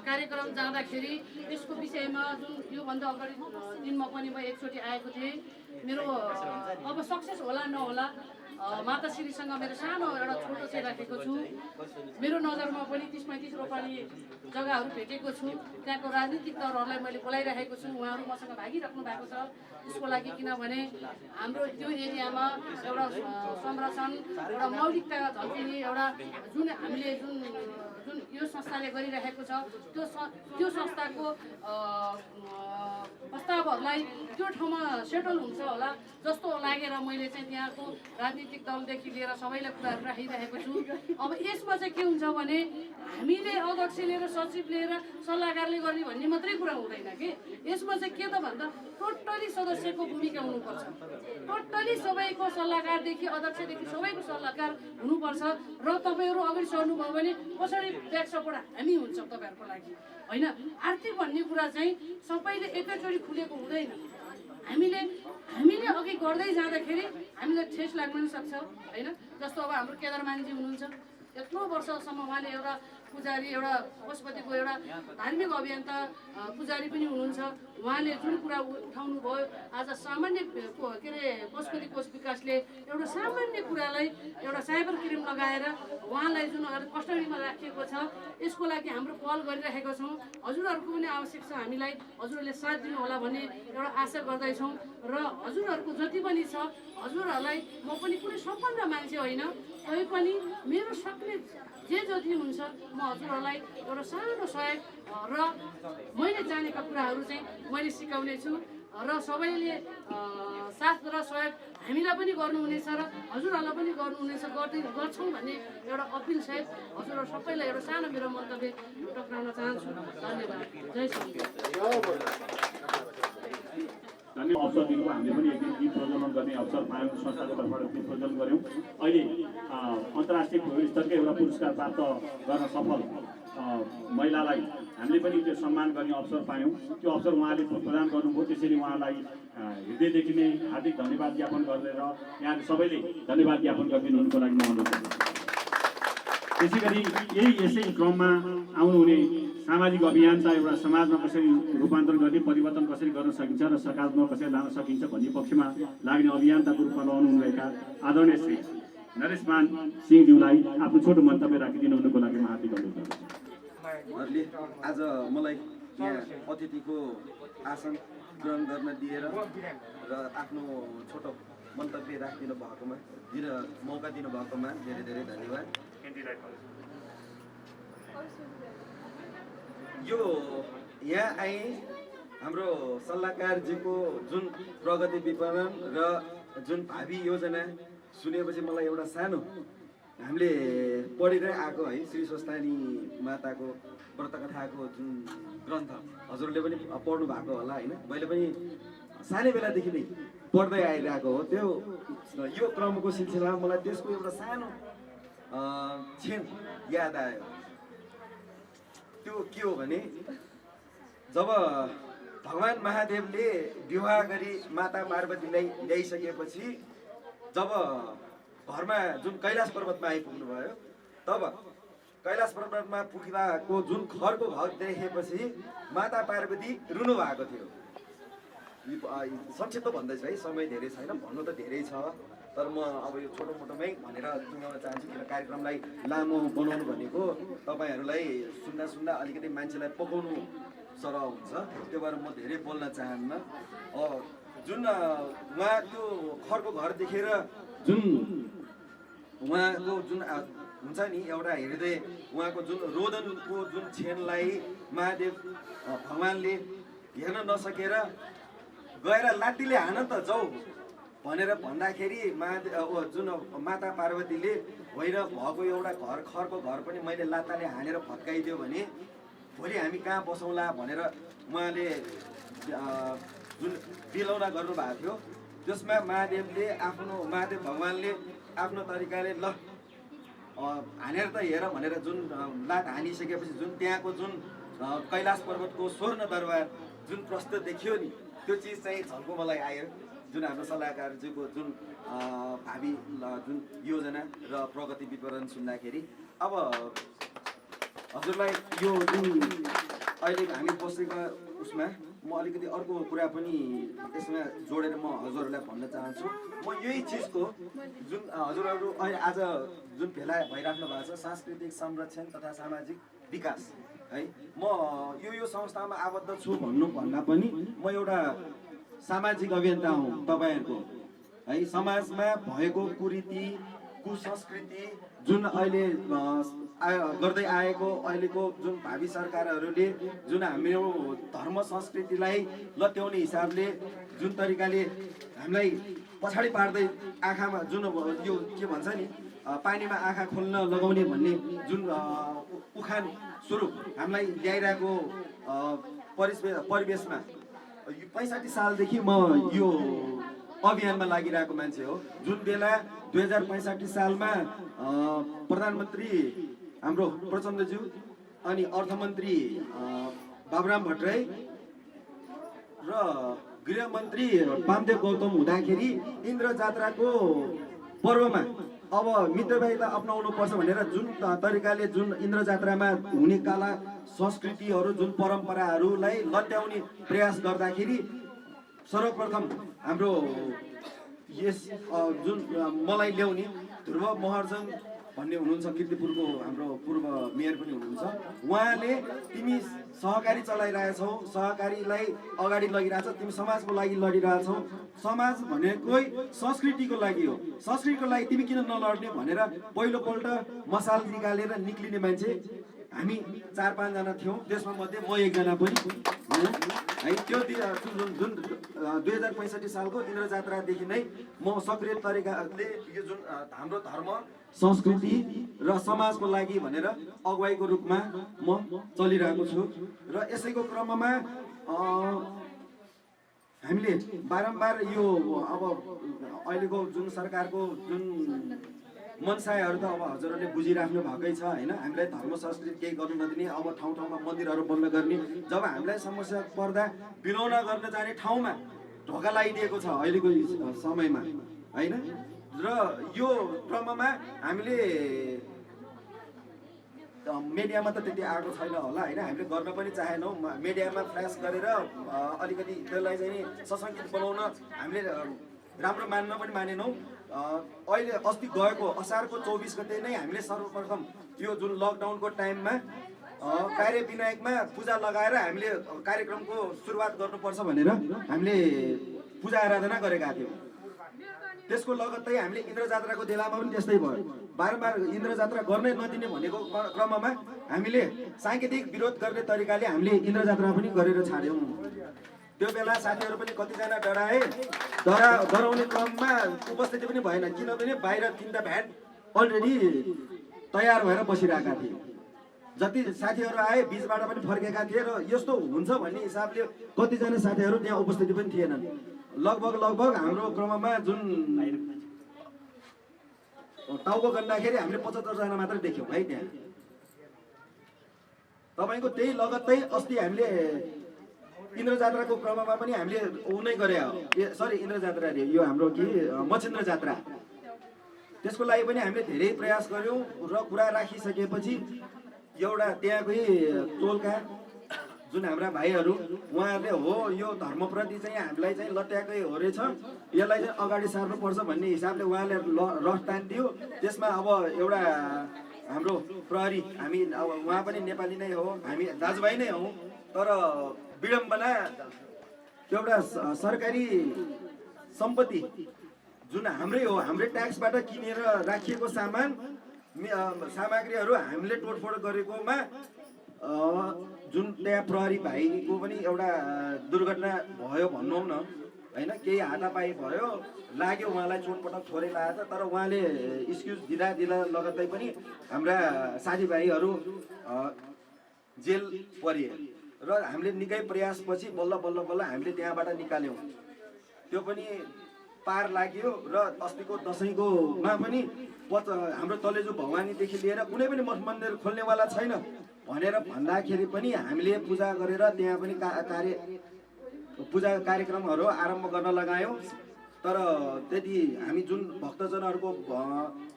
कार्यक्रम जाँदाखेरि त्यसको विषयमा जुन योभन्दा अगाडि दिनमा पनि म एकचोटि आएको थिएँ। मेरो अब सक्सेस होला नहोला माताश्रीसँग मेरो सानो एउटा छोटो चाहिँ राखेको छु। मेरो नजरमा पनि 30-35 रोपानी जग्गाहरू भेटेको छु। त्यहाँको राजनीतिक दलहरूलाई मैले बोलाइरहेको छु। उहाँहरू मसँग भागिराख्नु भएको छ त्यसको लागि। किनभने हाम्रो त्यो एरियामा एउटा संरक्षण, एउटा मौलिकता झल्किने एउटा जुन हामीले जुन यो संस्थाले गरिरहेको छ त्यो संस्थाको प्रस्तावहरूलाई त्यो ठाउँमा सेटल हुन्छ होला जस्तो लागेर मैले चाहिँ त्यहाँको राजनीतिक दलदेखि लिएर सबैलाई कुराहरू राखिरहेको छु। अब यसमा चाहिँ के हुन्छ भने हामीले अध्यक्ष लिएर, सचिव लिएर, सल्लाहकारले गर्ने भन्ने मात्रै कुरा हुँदैन कि। यसमा चाहिँ के त भन्दा टोटली सदस्यको भूमिका हुनुपर्छ। टोटली सबैको सल्लाहकारदेखि अध्यक्षदेखि सबैको सल्लाहकार हुनुपर्छ र तपाईँहरू अगाडि सर्नुभयो भने पछाडि ब्याक सपोर्ट हामी हुन्छौँ तपाईँहरूको लागि होइन। आर्थिक भन्ने कुरा चाहिँ सबैले एकैचोटि खुलेको हुँदैन। हामीले अघि गर्दै जाँदाखेरि हामीलाई ठेस लाग्न पनि सक्छ होइन। जस्तो अब हाम्रो केदारमानजी हुनुहुन्छ, यत्रो वर्षसम्म उहाँले एउटा पुजारी, एउटा पशुपतिको एउटा धार्मिक अभियन्ता पुजारी पनि हुनुहुन्छ। उहाँले जुन कुरा उठाउनु भयो आज सामान्य के अरे पशुपति कोष विकासले एउटा सामान्य कुरालाई एउटा साइबर क्राइम लगाएर उहाँलाई जुन कस्टडीमा राखिएको छ यसको लागि हाम्रो पहल गरिरहेका छौँ। हजुरहरूको पनि आवश्यक छ, हामीलाई हजुरहरूले साथ दिनु होला भन्ने एउटा आशा गर्दैछौँ र हजुरहरूको जति पनि छ हजुरहरूलाई म पनि कुनै सम्पन्न मान्छे होइन, तै पनि मेरो सक्ने जे जति हुन्छ म हजुरहरूलाई एउटा सानो सहयोग र मैले जानेका कुराहरू चाहिँ मैले सिकाउने छु र सबैले साथ र सहयोग हामीलाई पनि गर्नुहुनेछ र हजुरहरूलाई पनि गर्नुहुनेछ, गर्छौँ भन्ने एउटा अपिल सहित हजुरहरू सबैलाई एउटा सानो मेरो मन्तव्य टक्राउन चाहन्छु। धन्यवाद। जय श्री अवसर दिनुभयो। हामीले पनि एक दिन गीत प्रज्वलन गर्ने अवसर पायौँ, संस्थाको तर्फबाट गीत प्रज्वलन गऱ्यौँ। अहिले अन्तर्राष्ट्रिय स्तरकै एउटा पुरस्कार प्राप्त गर्न सफल महिलालाई हामीले पनि त्यो सम्मान गर्ने अवसर पायौँ। त्यो अवसर उहाँले प्रदान गर्नुभयो। त्यसैले उहाँलाई हृदयदेखि नै हार्दिक धन्यवाद ज्ञापन गरेर यहाँ सबैले धन्यवाद ज्ञापन गरिदिनुको लागि म अनुरोध गर्छु। त्यसै गरी यसै क्रममा आउनुहुने सामाजिक अभियान चाहिँ एउटा समाजमा कसरी रूपान्तरण गर्ने, परिवर्तन कसरी गर्न सकिन्छ र सकारात्मक कसरी लान सकिन्छ भन्ने पक्षमा लाग्ने अभियन्ताको रूपमा रहनुहुनेका आदरणीय श्री नरेशमान सिंहज्यूलाई आफ्नो छोटो मन्तव्य राखिदिनु हुनुको लागि म हार्दिक अनुरोध गर्छु। आज मलाई यहाँ अतिथिको आसन ग्रहण गर्न दिएर र आफ्नो छोटो मन्तव्य राखिदिनु भएकोमा मौका दिनुभएकोमा धेरै धेरै धन्यवाद। यो यहाँ आए हाम्रो सल्लाहकारजीको जुन प्रगति विवरण र जुन भावी योजना सुनेपछि मलाई एउटा सानो हामीले पढिरहे आएको है श्री स्वस्थानी माताको व्रतकथाको जुन ग्रन्थ हजुरले पनि पढ्नु भएको होला होइन, मैले पनि सानै बेलादेखि नै पढ्दै आइरहेको हो। त्यो यो क्रमको सिलसिलामा मलाई त्यसको एउटा सानो क्षण याद आयो। त्यो के हो भने जब भगवान महादेवले विवाह गरी माता पार्वतीलाई ल्याइसकेपछि जब घरमा जुन कैलाश पर्वतमा आइपुग्नु भयो तब कैलाश पर्वतमा पुगिलाको जुन खरको घर देखेपछि माता पार्वती रुनु भएको थियो। संक्षिप्त भन्दैछु है, समय धेरै छैन, भन्नु त धेरै छ, तर म अब यो छोटो मोटोमै भनेर टुङ्गाउन चाहन्छु। किन कार्यक्रमलाई लामो बनाउनु भनेको तपाईँहरूलाई सुन्दा सुन्दा अलिकति मान्छेलाई पकाउनु सरह हुन्छ, त्यो भएर म धेरै बोल्न चाहन्न। जुन उहाँ त्यो खरको घर देखेर जुन उहाँको जुन हुन्छ नि एउटा हृदय, उहाँको जुन रोदनको जुन क्षणलाई महादेव भगवान्ले हेर्न नसकेर गएर लात्तीले हान त जाऊ भनेर भन्दाखेरि जुन माता पार्वतीले होइन भएको एउटा घर खरको घर पनि मैले लात्ताले हानेर फत्काइदियो भने भोलि हामी कहाँ बसौँला भनेर उहाँले जुन बिलौना गर्नुभएको थियो। त्यसमा महादेव भगवान्ले आफ्नो तरिकाले ल हानेर त हेर भनेर जुन लात हानिसकेपछि जुन त्यहाँको जुन कैलाश पर्वतको स्वर्ण दरबार जुन प्रस्तुत देखियो नि, त्यो चिज चाहिँ झल्को मलाई आयो। जुन हाम्रो सल्लाहकारजीको जुन भावी जुन योजना र प्रगति विवरण सुन्दाखेरि अब हजुरलाई यो जुन अहिले हामी बसेको उसमा म अलिकति अर्को कुरा पनि यसमा जोडेर म हजुरहरूलाई भन्न चाहन्छु। म यही चिजको जुन हजुरहरू अहिले आज जुन भेला भइराख्नु भएको छ सांस्कृतिक संरक्षण तथा सामाजिक विकास है, म यो संस्थामा आबद्ध छु भन्नुभन्दा पनि म एउटा सामाजिक अभियन्ता हुँ तपाईँहरूको है। समाजमा भएको कुरीति कुसंस्कृति जुन अहिले गर्दै आएको अहिलेको जुन भावी सरकारहरूले जुन हाम्रो धर्म संस्कृतिलाई लत्याउने हिसाबले जुन तरिकाले हामीलाई पछाडि पार्दै आँखामा जुन यो के भन्छ नि पानीमा आँखा खोल्न लगाउने भन्ने जुन उखान स्वरूप हामीलाई ल्याइरहेको परिवेशमा 65 सालदेखि म यो अभियानमा लागिरहेको मान्छे हो। जुन बेला 2065 सालमा प्रधानमन्त्री हाम्रो प्रचण्डज्यू अनि अर्थमन्त्री बाबुराम भट्टराई र गृहमन्त्री वामदेव गौतम हुँदाखेरि इन्द्र जात्राको पर्वमा अब मित्रभाइता अपनाउनु पर्छ भनेर जुन तरिकाले जुन इन्द्र जात्रामा हुने कला संस्कृतिहरू जुन परम्पराहरूलाई लत्याउने प्रयास गर्दाखेरि सर्वप्रथम हाम्रो यस जुन मलाई ल्याउने ध्रुव महर्जन भन्ने हुनुहुन्छ, कीर्तिपुरको हाम्रो पूर्व मेयर पनि हुनुहुन्छ। उहाँले तिमी सहकारी चलाइरहेछौ, सहकारीलाई अगाडि लगिरहेछौ, तिमी समाजको लागि लडिरहेछौ, समाज भनेकै संस्कृतिको लागि हो, संस्कृतिको लागि तिमी किन नलड्ने भनेर पहिलोपल्ट मसाल निकालेर निक्लिने मान्छे हामी 4-5 जना थियौँ। त्यसमा मध्ये म एकजना पनि है। त्यो जुन 2065 सालको इन्द्र जात्रादेखि नै म सक्रिय तरिकाले यो जुन हाम्रो धर्म संस्कृति र समाजको लागि भनेर अगुवाईको रूपमा म चलिरहेको छु। र यसैको क्रममा हामीले बारम्बार यो अब अहिलेको जुन सरकारको जुन मनसायहरू त अब हजुरहरूले बुझिराख्नु भएकै छ होइन। हामीलाई धर्म संस्कृति केही गर्नु नदिने, अब ठाउँ ठाउँमा मन्दिरहरू बन्द गर्ने, जब हामीलाई समस्या पर्दा बिलौना गर्न जाने ठाउँमा ढोका लगाइदिएको छ अहिलेको समयमा होइन। र यो क्रममा हामीले मिडियामा त त्यति आएको छैन होला होइन, हामीले गर्न पनि चाहेनौँ। मिडियामा फ्ल्यास गरेर अलिकति त्यसलाई चाहिँ सशङ्कित बनाउन हामीले राम्रो मान्न पनि मानेनौँ। अहिले अस्ति गएको असारको 24 गते नै हामीले सर्वप्रथम यो जुन लकडाउनको टाइममा कार्य विनायकमा पूजा लगाएर हामीले कार्यक्रमको सुरुवात गर्नुपर्छ भनेर हामीले पूजा आराधना गरेका थियौँ। त्यसको लगत्तै हामीले इन्द्र जात्राको बेलामा पनि त्यस्तै भयो। बारम्बार इन्द्र जात्रा गर्नै नदिने भनेको क्रममा हामीले साङ्केतिक विरोध गर्ने तरिकाले हामीले इन्द्र जात्रा पनि गरेर छाड्यौँ। त्यो बेला साथीहरू पनि कतिजना डराउने क्रममा उपस्थिति पनि भएन, किनभने बाहिर 3टा भ्यान अलरेडी तयार भएर बसिरहेका थिए। जति साथीहरू आए बिचबाट पनि फर्केका थिए र यस्तो हुन्छ भन्ने हिसाबले कतिजना साथीहरू त्यहाँ उपस्थिति पनि थिएनन्। लगभग हाम्रो क्रममा जुन टाउको गर्दाखेरि हामीले 75 जना मात्र देख्यौँ है त्यहाँ। तपाईँको त्यही लगत्तै अस्ति हामीले इन्द्र जात्राको क्रममा पनि हामीले उनै गरे हो, सरी इन्द्र जात्रा रे यो हाम्रो के मच्छिन्द्र जात्रा, त्यसको लागि पनि हामीले धेरै प्रयास गऱ्यौँ र कुरा राखिसकेपछि एउटा त्यहाँकै टोलका जुन हाम्रा भाइहरू उहाँहरूले हो यो धर्मप्रति चाहिँ हामीलाई चाहिँ लट्याएकै हो रहेछ, यसलाई चाहिँ अगाडि सार्नुपर्छ भन्ने हिसाबले उहाँले रस तानिदियो। त्यसमा अब एउटा हाम्रो प्रहरी, हामी अब उहाँ पनि नेपाली नै हो, हामी दाजुभाइ नै हौँ, तर विडम्बना एउटा सरकारी सम्पत्ति जुन हाम्रै हो, हाम्रै ट्याक्सबाट किनेर राखिएको सामग्रीहरू हामीले तोडफोड गरेकोमा जुन त्यहाँ प्रहरी भाइको पनि एउटा दुर्घटना भयो भनौँ न होइन, केही हातापाई भयो, लाग्यो उहाँलाई चोटपटक थोरै लागेको तर उहाँले एक्सक्युज दिँदा लगत्तै पनि हाम्रा साथीभाइहरू जेल परे र हामीले निकै प्रयासपछि बल्ल बल्ल बल्ल हामीले त्यहाँबाट निकाल्यौँ। त्यो पनि पार लाग्यो र अस्तिको दसैँकोमा पनि हाम्रो तलेजु भवानीदेखि लिएर कुनै पनि मठ मन्दिर खोल्नेवाला छैन भनेर भन्दाखेरि पनि हामीले पूजा गरेर त्यहाँ पनि पूजा कार्यक्रमहरू आरम्भ गर्न लगायौँ। तर त्यति हामी जुन भक्तजनहरूको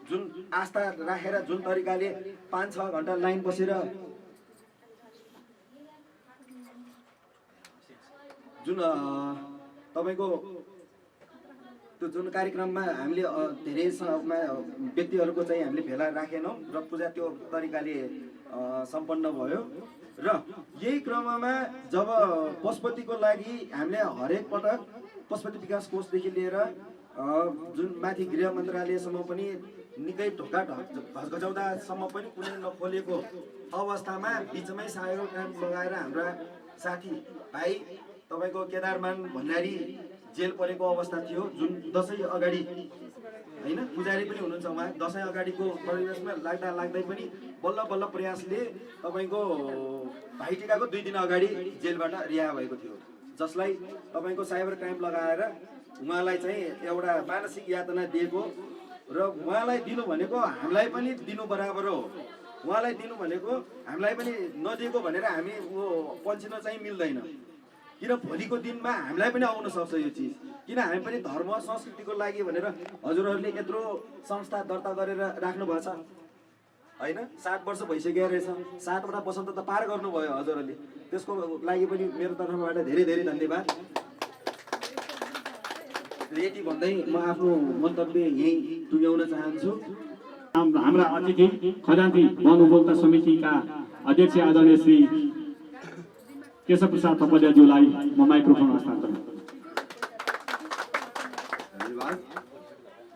जुन आस्था राखेर जुन तरिकाले 5-6 घन्टा लाइन बसेर जुन तपाईँको त्यो जुन कार्यक्रममा हामीले धेरै व्यक्तिहरूको चाहिँ हामीले भेला राखेनौँ र पूजा त्यो तरिकाले सम्पन्न भयो। र यही क्रममा जब पशुपतिको लागि हामीले हरेक पटक पशुपति विकास कोषदेखि लिएर जुन माथि गृह मन्त्रालयसम्म पनि निकै ढोका घचघचाउँदासम्म पनि कुनै नखोलेको अवस्थामा बिचमै सायो काम लगाएर हाम्रा साथी भाइ तपाईँको केदारमान भण्डारी जेल परेको अवस्था थियो। जुन दसैँ अगाडि होइन, पुजारी पनि हुनुहुन्छ उहाँ, दसैँ अगाडिको परिवेशमा लाग्दै पनि बल्ल बल्ल प्रयासले तपाईँको भाइटिकाको 2 दिन अगाडि जेलबाट रिहा भएको थियो, जसलाई तपाईँको साइबर क्राइम लगाएर उहाँलाई चाहिँ एउटा मानसिक यातना दिएको र उहाँलाई दिनु भनेको हामीलाई पनि दिनु बराबर हो। उहाँलाई दिनु भनेको हामीलाई पनि नदिएको भनेर हामी पन्छिन चाहिँ मिल्दैन, किन भोलिको दिनमा हामीलाई पनि आउन सक्छ यो चिज। किन हामी पनि धर्म संस्कृतिको लागि भनेर हजुरहरूले यत्रो संस्था दर्ता गरेर राख्नुभएको छ होइन, 7 वर्ष भइसक्यो रहेछ, 7वटा वसन्त त पार गर्नुभयो हजुरहरूले, त्यसको लागि पनि मेरो तर्फबाट धेरै धेरै धन्यवाद। यति भन्दै म आफ्नो मन्तव्य यही टुङ्ग्याउन चाहन्छु। हाम्रा अतिथि खजान्ची वन उपभोक्ता समितिका अध्यक्ष आदरणीय श्री केशव प्रसाद थपलियाज्यूलाई म माइक्रोफोन हस्तान्तरण। धन्यवाद।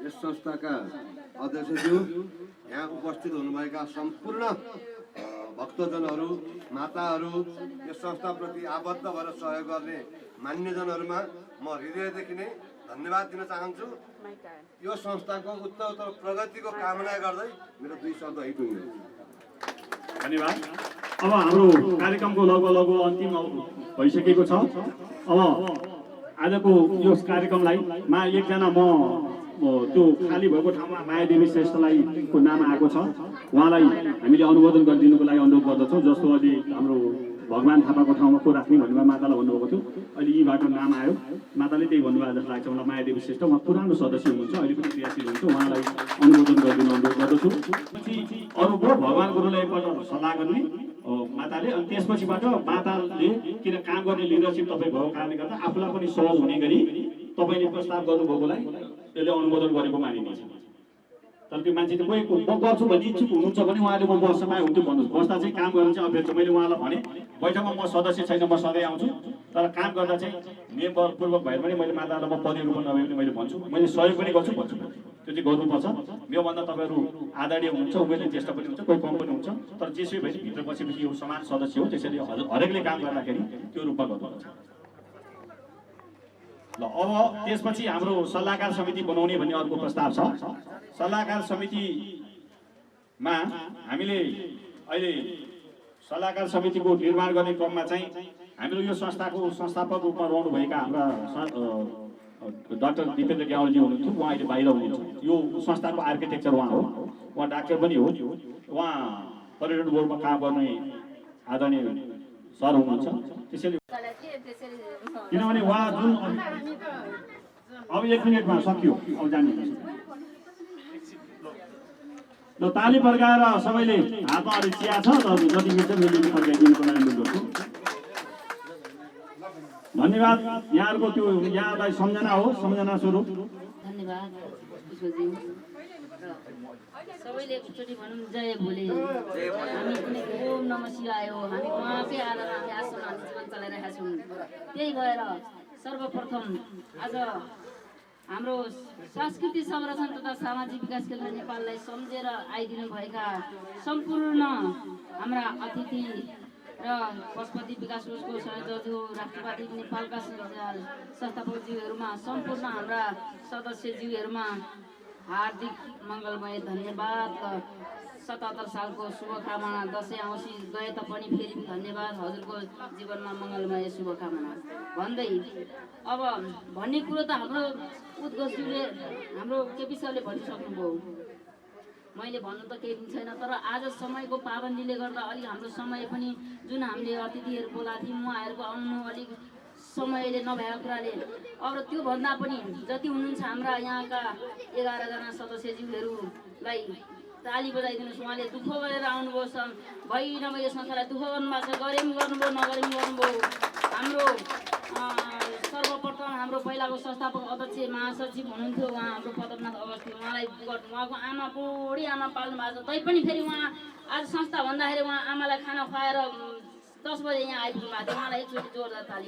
यस संस्थाका अध्यक्षज्यू, यहाँ उपस्थित हुनुभएका सम्पूर्ण भक्तजनहरू, माताहरू, यस संस्थाप्रति आबद्ध भएर सहयोग गर्ने मान्यजनहरूमा म हृदयदेखि नै धन्यवाद दिन चाहन्छु। यो संस्थाको उत्तरोत्तर प्रगतिको कामना गर्दै मेरो 2 शब्द यही टुङ्ग्यो। धन्यवाद। अब हाम्रो कार्यक्रमको लगभग अन्तिम भइसकेको छ। अब आजको यो कार्यक्रमलाई एकजना म त्यो खाली भएको ठाउँमा मायादेवी श्रेष्ठलाई को नाम आएको छ, उहाँलाई हामीले अनुमोदन गरिदिनुको लागि अनुरोध गर्दछौँ। जस्तो अहिले हाम्रो भगवान थापाको ठाउँमा को राख्ने भन्नुभयो, मातालाई भन्नुभएको थियो, अहिले यीबाट नाम आयो, माताले त्यही भन्नुभयो जस्तो लाग्छ मलाई। मायादेवी श्रेष्ठ उहाँ पुरानो सदस्य हुनुहुन्छ, अहिले पनि क्रियाशील हुन्छ, उहाँलाई अनुमोदन गरिदिनु अनुरोध गर्दछु। पछि अरू भगवान गुरुलाई एकपल्ट सल्लाह गर्ने माताले, अनि त्यसपछिबाट माताले किन काम गर्ने लिडरसिप तपाईँ भएको कारणले गर्दा आफूलाई पनि सहज हुने गरी तपाईँले प्रस्ताव गर्नुभएकोलाई यसले अनुमोदन गरेको मानिनेछ। तर त्यो मान्छे चाहिँ कोही म गर्छु भन्ने इच्छुक हुनुहुन्छ भने उहाँले म बस्नमा हुन्थ्यो भन्नुहोस्, बस्दा चाहिँ काम गर्न चाहिँ अभ्यास छ। मैले उहाँलाई भने बैठकमा म सदस्य छैन, म सधैँ आउँछु, तर काम गर्दा चाहिँ मेम्बरपूर्वक भएर पनि मैले मातालाई म पदवी रूपमा नभए पनि मैले भन्छु, मैले सहयोग पनि गर्छु भन्छु, त्यो चाहिँ गर्नुपर्छ। योभन्दा तपाईँहरू आदरणीय हुनुहुन्छ, उमेरले ज्येष्ठ पनि हुन्छ, कोही कम पनि हुन्छ, तर जेसुकै भए भित्र बसेपछि यो समान सदस्य हो, त्यसैले हरेकले काम गर्दाखेरि त्यो रूपमा गर्नुपर्छ। ल अब त्यसपछि हाम्रो सल्लाहकार समिति बनाउने भन्ने अर्को प्रस्ताव छ। सल्लाहकार समितिमा हामीले अहिले सल्लाहकार समितिको निर्माण गर्ने क्रममा चाहिँ हाम्रो यो संस्थाको संस्थापक रूपमा रहनुभएका हाम्रा डाक्टर दिपेन्द्र ग्यावलजी हुनुहुन्थ्यो, उहाँ अहिले बाहिर हुनुहुन्छ। यो संस्थाको आर्किटेक्चर उहाँ हो, उहाँ डाक्टर पनि हो, उहाँ पर्यटन बोर्डमा काम गर्ने आदरणीय सर हुनुहुन्छ। त्यसैले किनभने उहाँ जुन अब 1 मिनटमा सकियो, अब जाने ल ताली पड्काएर सबैले हातमा अलिक चिया छ जति मिल्छ मैले पड्काइदिनुको लागि अनुरोध गर्छु। धन्यवाद। यहाँहरूको त्यो यहाँलाई सम्झना हो, सम्झना स्वरूप धन्यवाद पुष्पज्यू। सबैले एकचोटि भनौँ जय भोले। हामी कुनै ओम नमः शिवाय हो, हामी उहाँकै आधारमा हामी आश्रम हामी जीवन चलाइरहेका छौँ। त्यही भएर सर्वप्रथम आज हाम्रो सांस्कृतिक संरक्षण तथा सामाजिक विकास केन्द्र नेपाललाई सम्झेर आइदिनु भएका सम्पूर्ण हाम्रा अतिथि र पशुपति विकास कोषको संयोजकज्यू, राष्ट्रवादी नेपालका संस्थापकज्यूहरूमा सम्पूर्ण हाम्रा सदस्यज्यूहरूमा हार्दिक मङ्गलमय धन्यवाद। 77 सालको शुभकामना। दसैँ औँसी गए तापनि फेरि धन्यवाद। हजुरको जीवनमा मङ्गलमय शुभकामना भन्दै अब भन्ने कुरो त हाम्रो उद्घोषज्यूले हाम्रो केपी सरले भनिसक्नुभयो। मैले भन्नु त केही पनि छैन, तर आज समयको पाबन्दीले गर्दा अलिक हाम्रो समय पनि जुन हामीले अतिथिहरू बोलाएको थियौँ उहाँहरूको आउनु अलिक समयले नभएको कुराले अब त्योभन्दा पनि जति हुनुहुन्छ हाम्रा यहाँका 11 जना सदस्यज्यूहरूलाई ताली बजाइदिनुहोस्। उहाँले दुःख गरेर आउनुभयो। भइ नभए यो संस्थालाई दुःख गर्नुभएको छ, गरे पनि गर्नुभयो नगरे पनि गर्नुभयो। हाम्रो सर्वप्रथम हाम्रो पहिलाको संस्थापक अध्यक्ष महासचिव हुनुहुन्थ्यो उहाँ हाम्रो पदमनाथ अवस्थी, उहाँलाई उहाँको आमा बुढी आमा पाल्नु भएको छ। तैपनि फेरि उहाँ आज संस्था भन्दाखेरि उहाँ आमालाई खाना खुवाएर 10 बजे यहाँ आइपुग्नु भएको थियो। उहाँलाई एकचोटि जोरदार ताली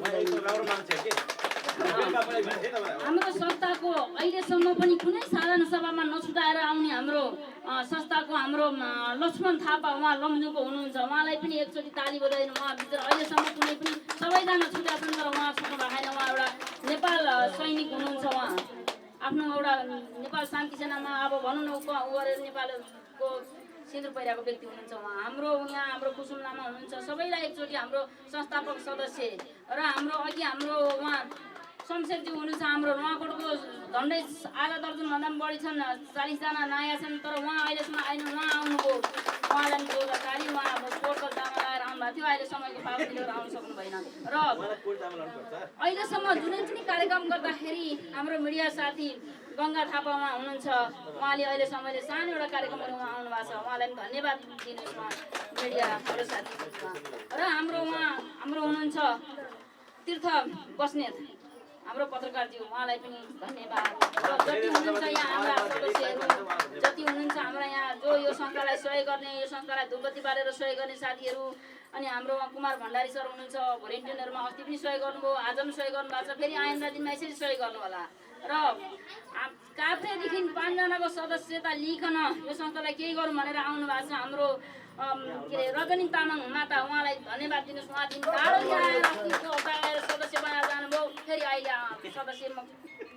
हाम्रो संस्थाको अहिलेसम्म पनि कुनै साधारण सभामा नछुटाएर आउने हाम्रो संस्थाको हाम्रो लक्ष्मण थापा उहाँ लम्जुको हुनुहुन्छ। उहाँलाई पनि एकचोटि ताली बजाइदिनु। उहाँ भित्र अहिलेसम्म कुनै पनि सबैजना छुट्या छन् तर उहाँ छुट्नु भएको छैन। उहाँ एउटा नेपाल सैनिक हुनुहुन्छ। उहाँ आफ्नो एउटा नेपाल शान्ति सेनामा अब भनौँ न गरेर नेपालको सिन्दुर पहिराको व्यक्ति हुनुहुन्छ। उहाँ हाम्रो यहाँ हाम्रो कुसुम लामा हुनुहुन्छ। सबैलाई एकचोटि हाम्रो संस्थापक सदस्य र हाम्रो अघि हाम्रो उहाँ शमशेरज्यू हुनुहुन्छ। हाम्रो नुवाकोटको झन्डै आधा दर्जनभन्दा पनि बढी छन्, 40 जना नयाँ छन् तर उहाँ अहिलेसम्म आएन। उहाँ आउनुभयो, उहाँलाई पनि जोरदार ताली। उहाँ अब पोर्टल जामा लगाएर आउनुभएको थियो, अहिले समयको पाबन्दीले गर्दा आउनु सक्नु भएन। र अहिलेसम्म जुनै पनि कार्यक्रम गर्दाखेरि हाम्रो मिडिया साथी गङ्गा थापा उहाँ हुनुहुन्छ। उहाँले अहिलेसम्मले सानो एउटा कार्यक्रमहरू उहाँ आउनु भएको छ। उहाँलाई पनि धन्यवाद दिनुहोस् उहाँ मिडियाहरू साथी। र हाम्रो हुनुहुन्छ तीर्थ बस्नेत हाम्रो पत्रकारज्यू, उहाँलाई पनि धन्यवाद। जति हुनुहुन्छ यहाँ हाम्रा सदस्यहरू जति हुनुहुन्छ हाम्रा यहाँ जो यो संस्थालाई सहयोग गर्ने, यो संस्थालाई धुपबत्ती बालेर सहयोग गर्ने साथीहरू, अनि हाम्रो कुमार भण्डारी सर हुनुहुन्छ। भोलिन्टियरहरूमा अस्ति पनि सहयोग गर्नुभयो, आज पनि सहयोग गर्नुभएको छ, फेरि आइन्दा दिनमा यसरी सहयोग गर्नु होला। र काभ्रेदेखि 5 जनाको सदस्यता लिइकन यो संस्थालाई केही गरौँ भनेर आउनु भएको छ हाम्रो के अरे रजनी तामाङ माता, उहाँलाई धन्यवाद दिनुहोस्। उहाँ दिन टाढो आएर आएर सदस्य बनाएर जानुभयो, फेरि अहिले सदस्यमा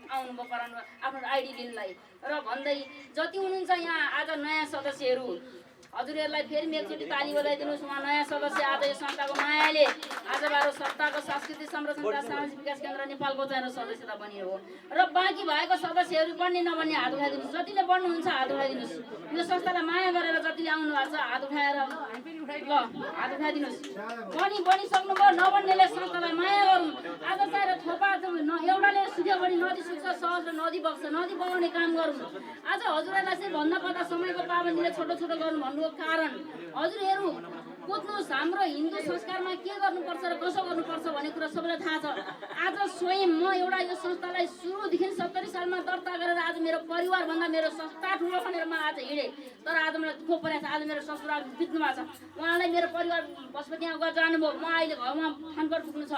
आउनुभयो कराउनु आफ्नो आइडी लिनलाई। र भन्दै जति हुनुहुन्छ यहाँ आज नयाँ सदस्यहरू हजुरहरूलाई फेरि एकचोटि ताली बजाइदिनुहोस्। उहाँ नयाँ सदस्य आज यो संस्थाको नयाँले आजबाट संस्थाको सांस्कृतिक संरक्षण तथा सामाजिक विकास केन्द्र नेपालको चाहिँ सदस्यता बनियो हो। र बाँकी भएको सदस्यहरू बन्ने नबन्ने हात उठाइदिनुहोस्। जतिले बन्नुहुन्छ हात उठाइदिनुहोस्। यो संस्थालाई माया गरेर जतिले आउनु भएको छ हात उठाएर ल हात उठाइदिनुहोस्। बनिसक्नुभयो, नबन्नेले संस्थालाई माया गरौँ। आज चाहिँ थोपा एउटाले सुक्यो भने नदी सुक्छ, सहज र नदी बग्छ, नदी बगाउने काम गरौँ। आज हजुरहरूलाई चाहिँ भन्दा पर्दा समयको पाबन्दीले छोटो छोटो गर्नु भन्नु कारण हजुरहरू बुझ्नुहोस्। हाम्रो हिन्दू संस्कारमा के गर्नुपर्छ र कसो गर्नुपर्छ भन्ने कुरा सबैलाई थाहा छ। आज स्वयं म एउटा यो संस्थालाई सुरुदेखि 70 सालमा दर्ता गरेर आज मेरो परिवारभन्दा मेरो संस्था ठुलो भनेर म आज हिँडेँ, तर आज मलाई दुःख परेको छ। आज मेरो ससुराल बित्नु भएको छ, उहाँलाई मेरो परिवार पशुपति यहाँ गएर जानुभयो, म अहिले घरमा फानकोट पुग्नु छ।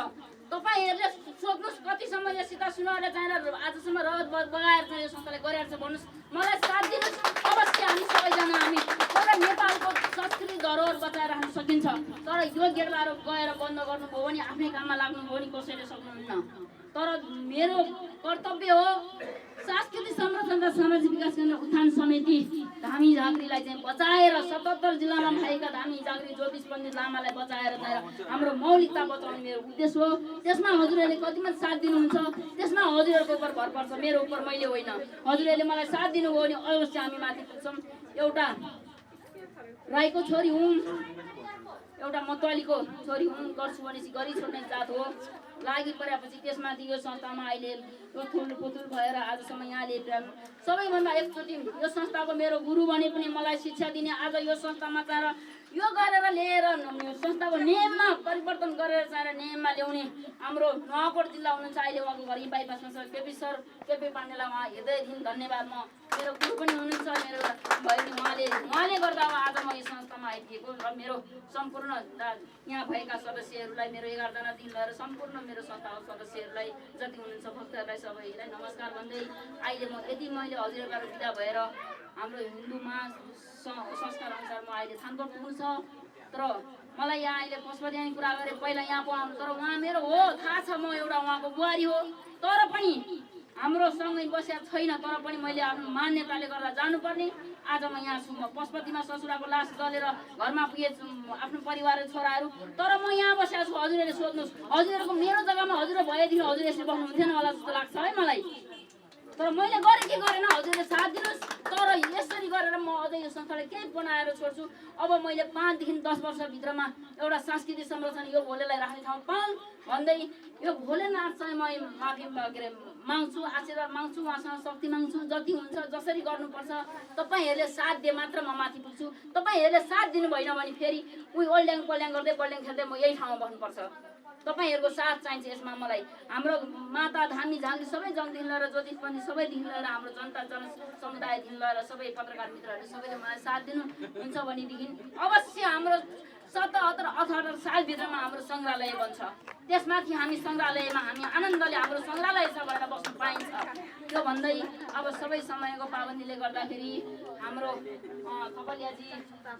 तपाईँहरूले सोध्नुहोस् कतिसम्म यो सीता सुनाएर जाएर आजसम्म रगत बगाएर चाहिँ यो संस्थालाई गरिरहेको छ भन्नुहोस्। मलाई साथ दिनुहोस्। अवश्य हामी सबैजना हामी एउटा नेपालको संस्कृति धरोहर बचाएर राख्न सकिन्छ, तर यो गेटबाट गएर बन्द गर्नुभयो भने आफ्नै काममा लाग्नुभयो भने कसैले सक्नुहुन्न। तर मेरो कर्तव्य हो सांस्कृतिक संरक्षण र सामाजिक विकास केन्द्र उत्थान समिति धामी झाँक्रीलाई चाहिँ बचाएर 77 जिल्लामा भएका धामी झाँक्री ज्योतिष पण्डित लामालाई बचाएर हाम्रो मौलिकता बचाउने मेरो उद्देश्य हो। त्यसमा हजुरहरूले कतिमा साथ दिनुहुन्छ त्यसमा हजुरहरूको उपर भर पर्छ, मेरो उपर मैले होइन। हजुरहरूले मलाई साथ दिनुभयो भने अवश्य हामी माथि पुग्छौँ। एउटा राईको छोरी हुँ, एउटा मतवालीको छोरी हुँ, गर्छु भनेपछि गरी छोड्ने जात हो। लागि परेपछि त्यसमाथि यो संस्थामा अहिले यो थुलपुथुल भएर आजसम्म यहाँ ल्याइपुर्याउनु सबैभन्दा एकचोटि यो संस्थाको मेरो गुरु भने पनि मलाई शिक्षा दिने आज यो संस्थामा चाहेर यो गरेर ल्याएर संस्थाको नियममा परिवर्तन गरेर चाहेर नियममा ल्याउने हाम्रो नुवाकोट जिल्ला हुनुहुन्छ अहिले उहाँको घर बाइपासमा छ केपी सर केपी पाण्डेलाई उहाँ हृदयदेखि धन्यवाद म मेरो गुरु पनि हुनुहुन्छ मेरो बहिनी उहाँले गर्दा आज म यो संस्थामा आइपुगेको र मेरो सम्पूर्ण यहाँ भएका सदस्यहरूलाई मेरो 11 जना दिन लगाएर सम्पूर्ण मेरो संस्थाको सदस्यहरूलाई जति हुनुहुन्छ भक्तहरूलाई सबैलाई नमस्कार भन्दै अहिले म यति मैले हजुरबाट बिदा भएर हाम्रो हिन्दूमा संस्कार अनुसार म अहिले थानकोट पुग्नु छ तर मलाई यहाँ अहिले पशुपतियानी कुरा गरेँ पहिला यहाँ पो आउनु तर उहाँ मेरो हो थाहा छ म एउटा उहाँको बुहारी हो तर पनि हाम्रो सँगै बसेको छैन तर पनि मैले आफ्नो मान्यताले गर्दा जानुपर्ने आज म यहाँ छु म पशुपतिमा ससुराको लास जलेर घरमा पुगे आफ्नो परिवार छोराहरू तर म यहाँ बसेको छु हजुरहरूले सोध्नुहोस् हजुरहरूको मेरो जग्गामा हजुर भएदेखि हजुर यसरी बस्नुहुन्थेन होला जस्तो लाग्छ है मलाई तर मैले गरेँ के गरेन हजुरले साथ दिनुहोस् तर यसरी गरेर म अझै यो संस्थालाई केही बनाएर छोड्छु अब मैले 5 देखि 10 वर्षभित्रमा एउटा सांस्कृतिक संरक्षण यो भोलेलाई राख्ने ठाउँ पाऊँ भन्दै यो भोलेनाथ चाहिँ म माफी के अरे माग्छु आशीर्वाद माग्छु उहाँसँग शक्ति माग्छु जति हुन्छ जसरी गर्नुपर्छ तपाईँहरूले साथ दिए मात्र म माथि पुग्छु तपाईँहरूले साथ दिनु भएन भने फेरि उही ओल्ड्याङ पल्ड्याङ गर्दै बल्ड्याङ खेल्दै म यही ठाउँमा बस्नुपर्छ तपाईँहरूको साथ चाहिन्छ यसमा मलाई हाम्रो माता धामी झाँक्री सबै जनदेखि लिएर ज्योतिष पनि सबैदेखि लिएर हाम्रो जनता जन समुदायदेखि लिएर सबै पत्रकार मित्रहरूले सबैले मलाई साथ दिनु हुन्छ भनेदेखि अवश्य हाम्रो 77-78 सालभित्रमा हाम्रो सङ्ग्रहालय बन्छ त्यसमाथि हामी सङ्ग्रहालयमा हामी आनन्दले हाम्रो सङ्ग्रहालय छ भनेर बस्नु पाइन्छ त्यो भन्दै अब सबै समयको पाबन्दीले गर्दाखेरि हाम्रो कपालियाजी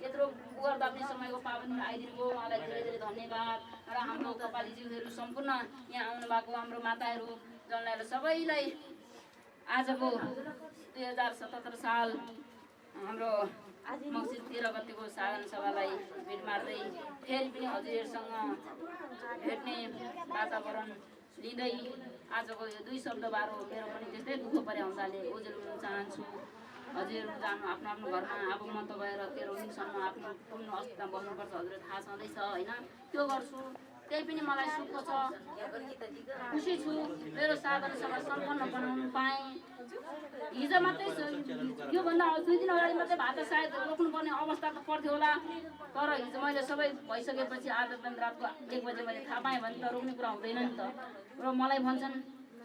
यत्रो गर्दा पनि समयको पाबन्दी आइदिनु उहाँलाई धेरै धेरै धन्यवाद र हाम्रो कपालीज्यूहरू सम्पूर्ण यहाँ आउनु भएको हाम्रो माताहरू जनलाई सबैलाई आजको 2077 साल हाम्रो मक्सिर 13 गतिको साधारण सभालाई भेट मार्दै फेरि पनि हजुरहरूसँग भेट्ने वातावरण लिँदै आजको यो 2 शब्द बारो मेरो पनि त्यस्तै दुःख परे हुँदाले ओजेल हुन चाहन्छु हजुरहरू जानु आफ्नो आफ्नो घरमा अब म त गएर 13 दिनसम्म आफ्नो पुग्नु अस्पतालमा बस्नुपर्छ हजुरले थाहा छँदैछ होइन त्यो गर्छु त्यही पनि मलाई सुख छ खुसी छु मेरो साधारण सभा सम्पन्न बनाउनु पाएँ हिजो मात्रै योभन्दा 2 दिन अगाडि मात्रै भात सायद रोक्नुपर्ने अवस्था त पर्थ्यो होला तर हिजो मैले सबै भइसकेपछि आज पनि रातको 1 बजे मैले थाहा पाएँ भने त रोक्ने कुरा हुँदैन नि त र मलाई भन्छन्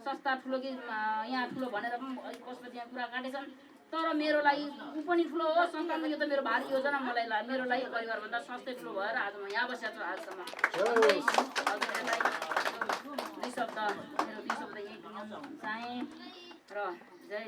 सस्ता ठुलो कि यहाँ ठुलो भनेर पनि पशुपति यहाँ कुरा काटेछन् तर मेरो लागि ऊ पनि ठुलो हो संस्थामा यो त मेरो भारी योजना मलाई मेरो लागि परिवारभन्दा सस्तै ठुलो भएर आज म यहाँ बसेको छु आजसम्म हजुरहरूलाई 2 शब्द मेरो 2 शब्द यही चाहेँ र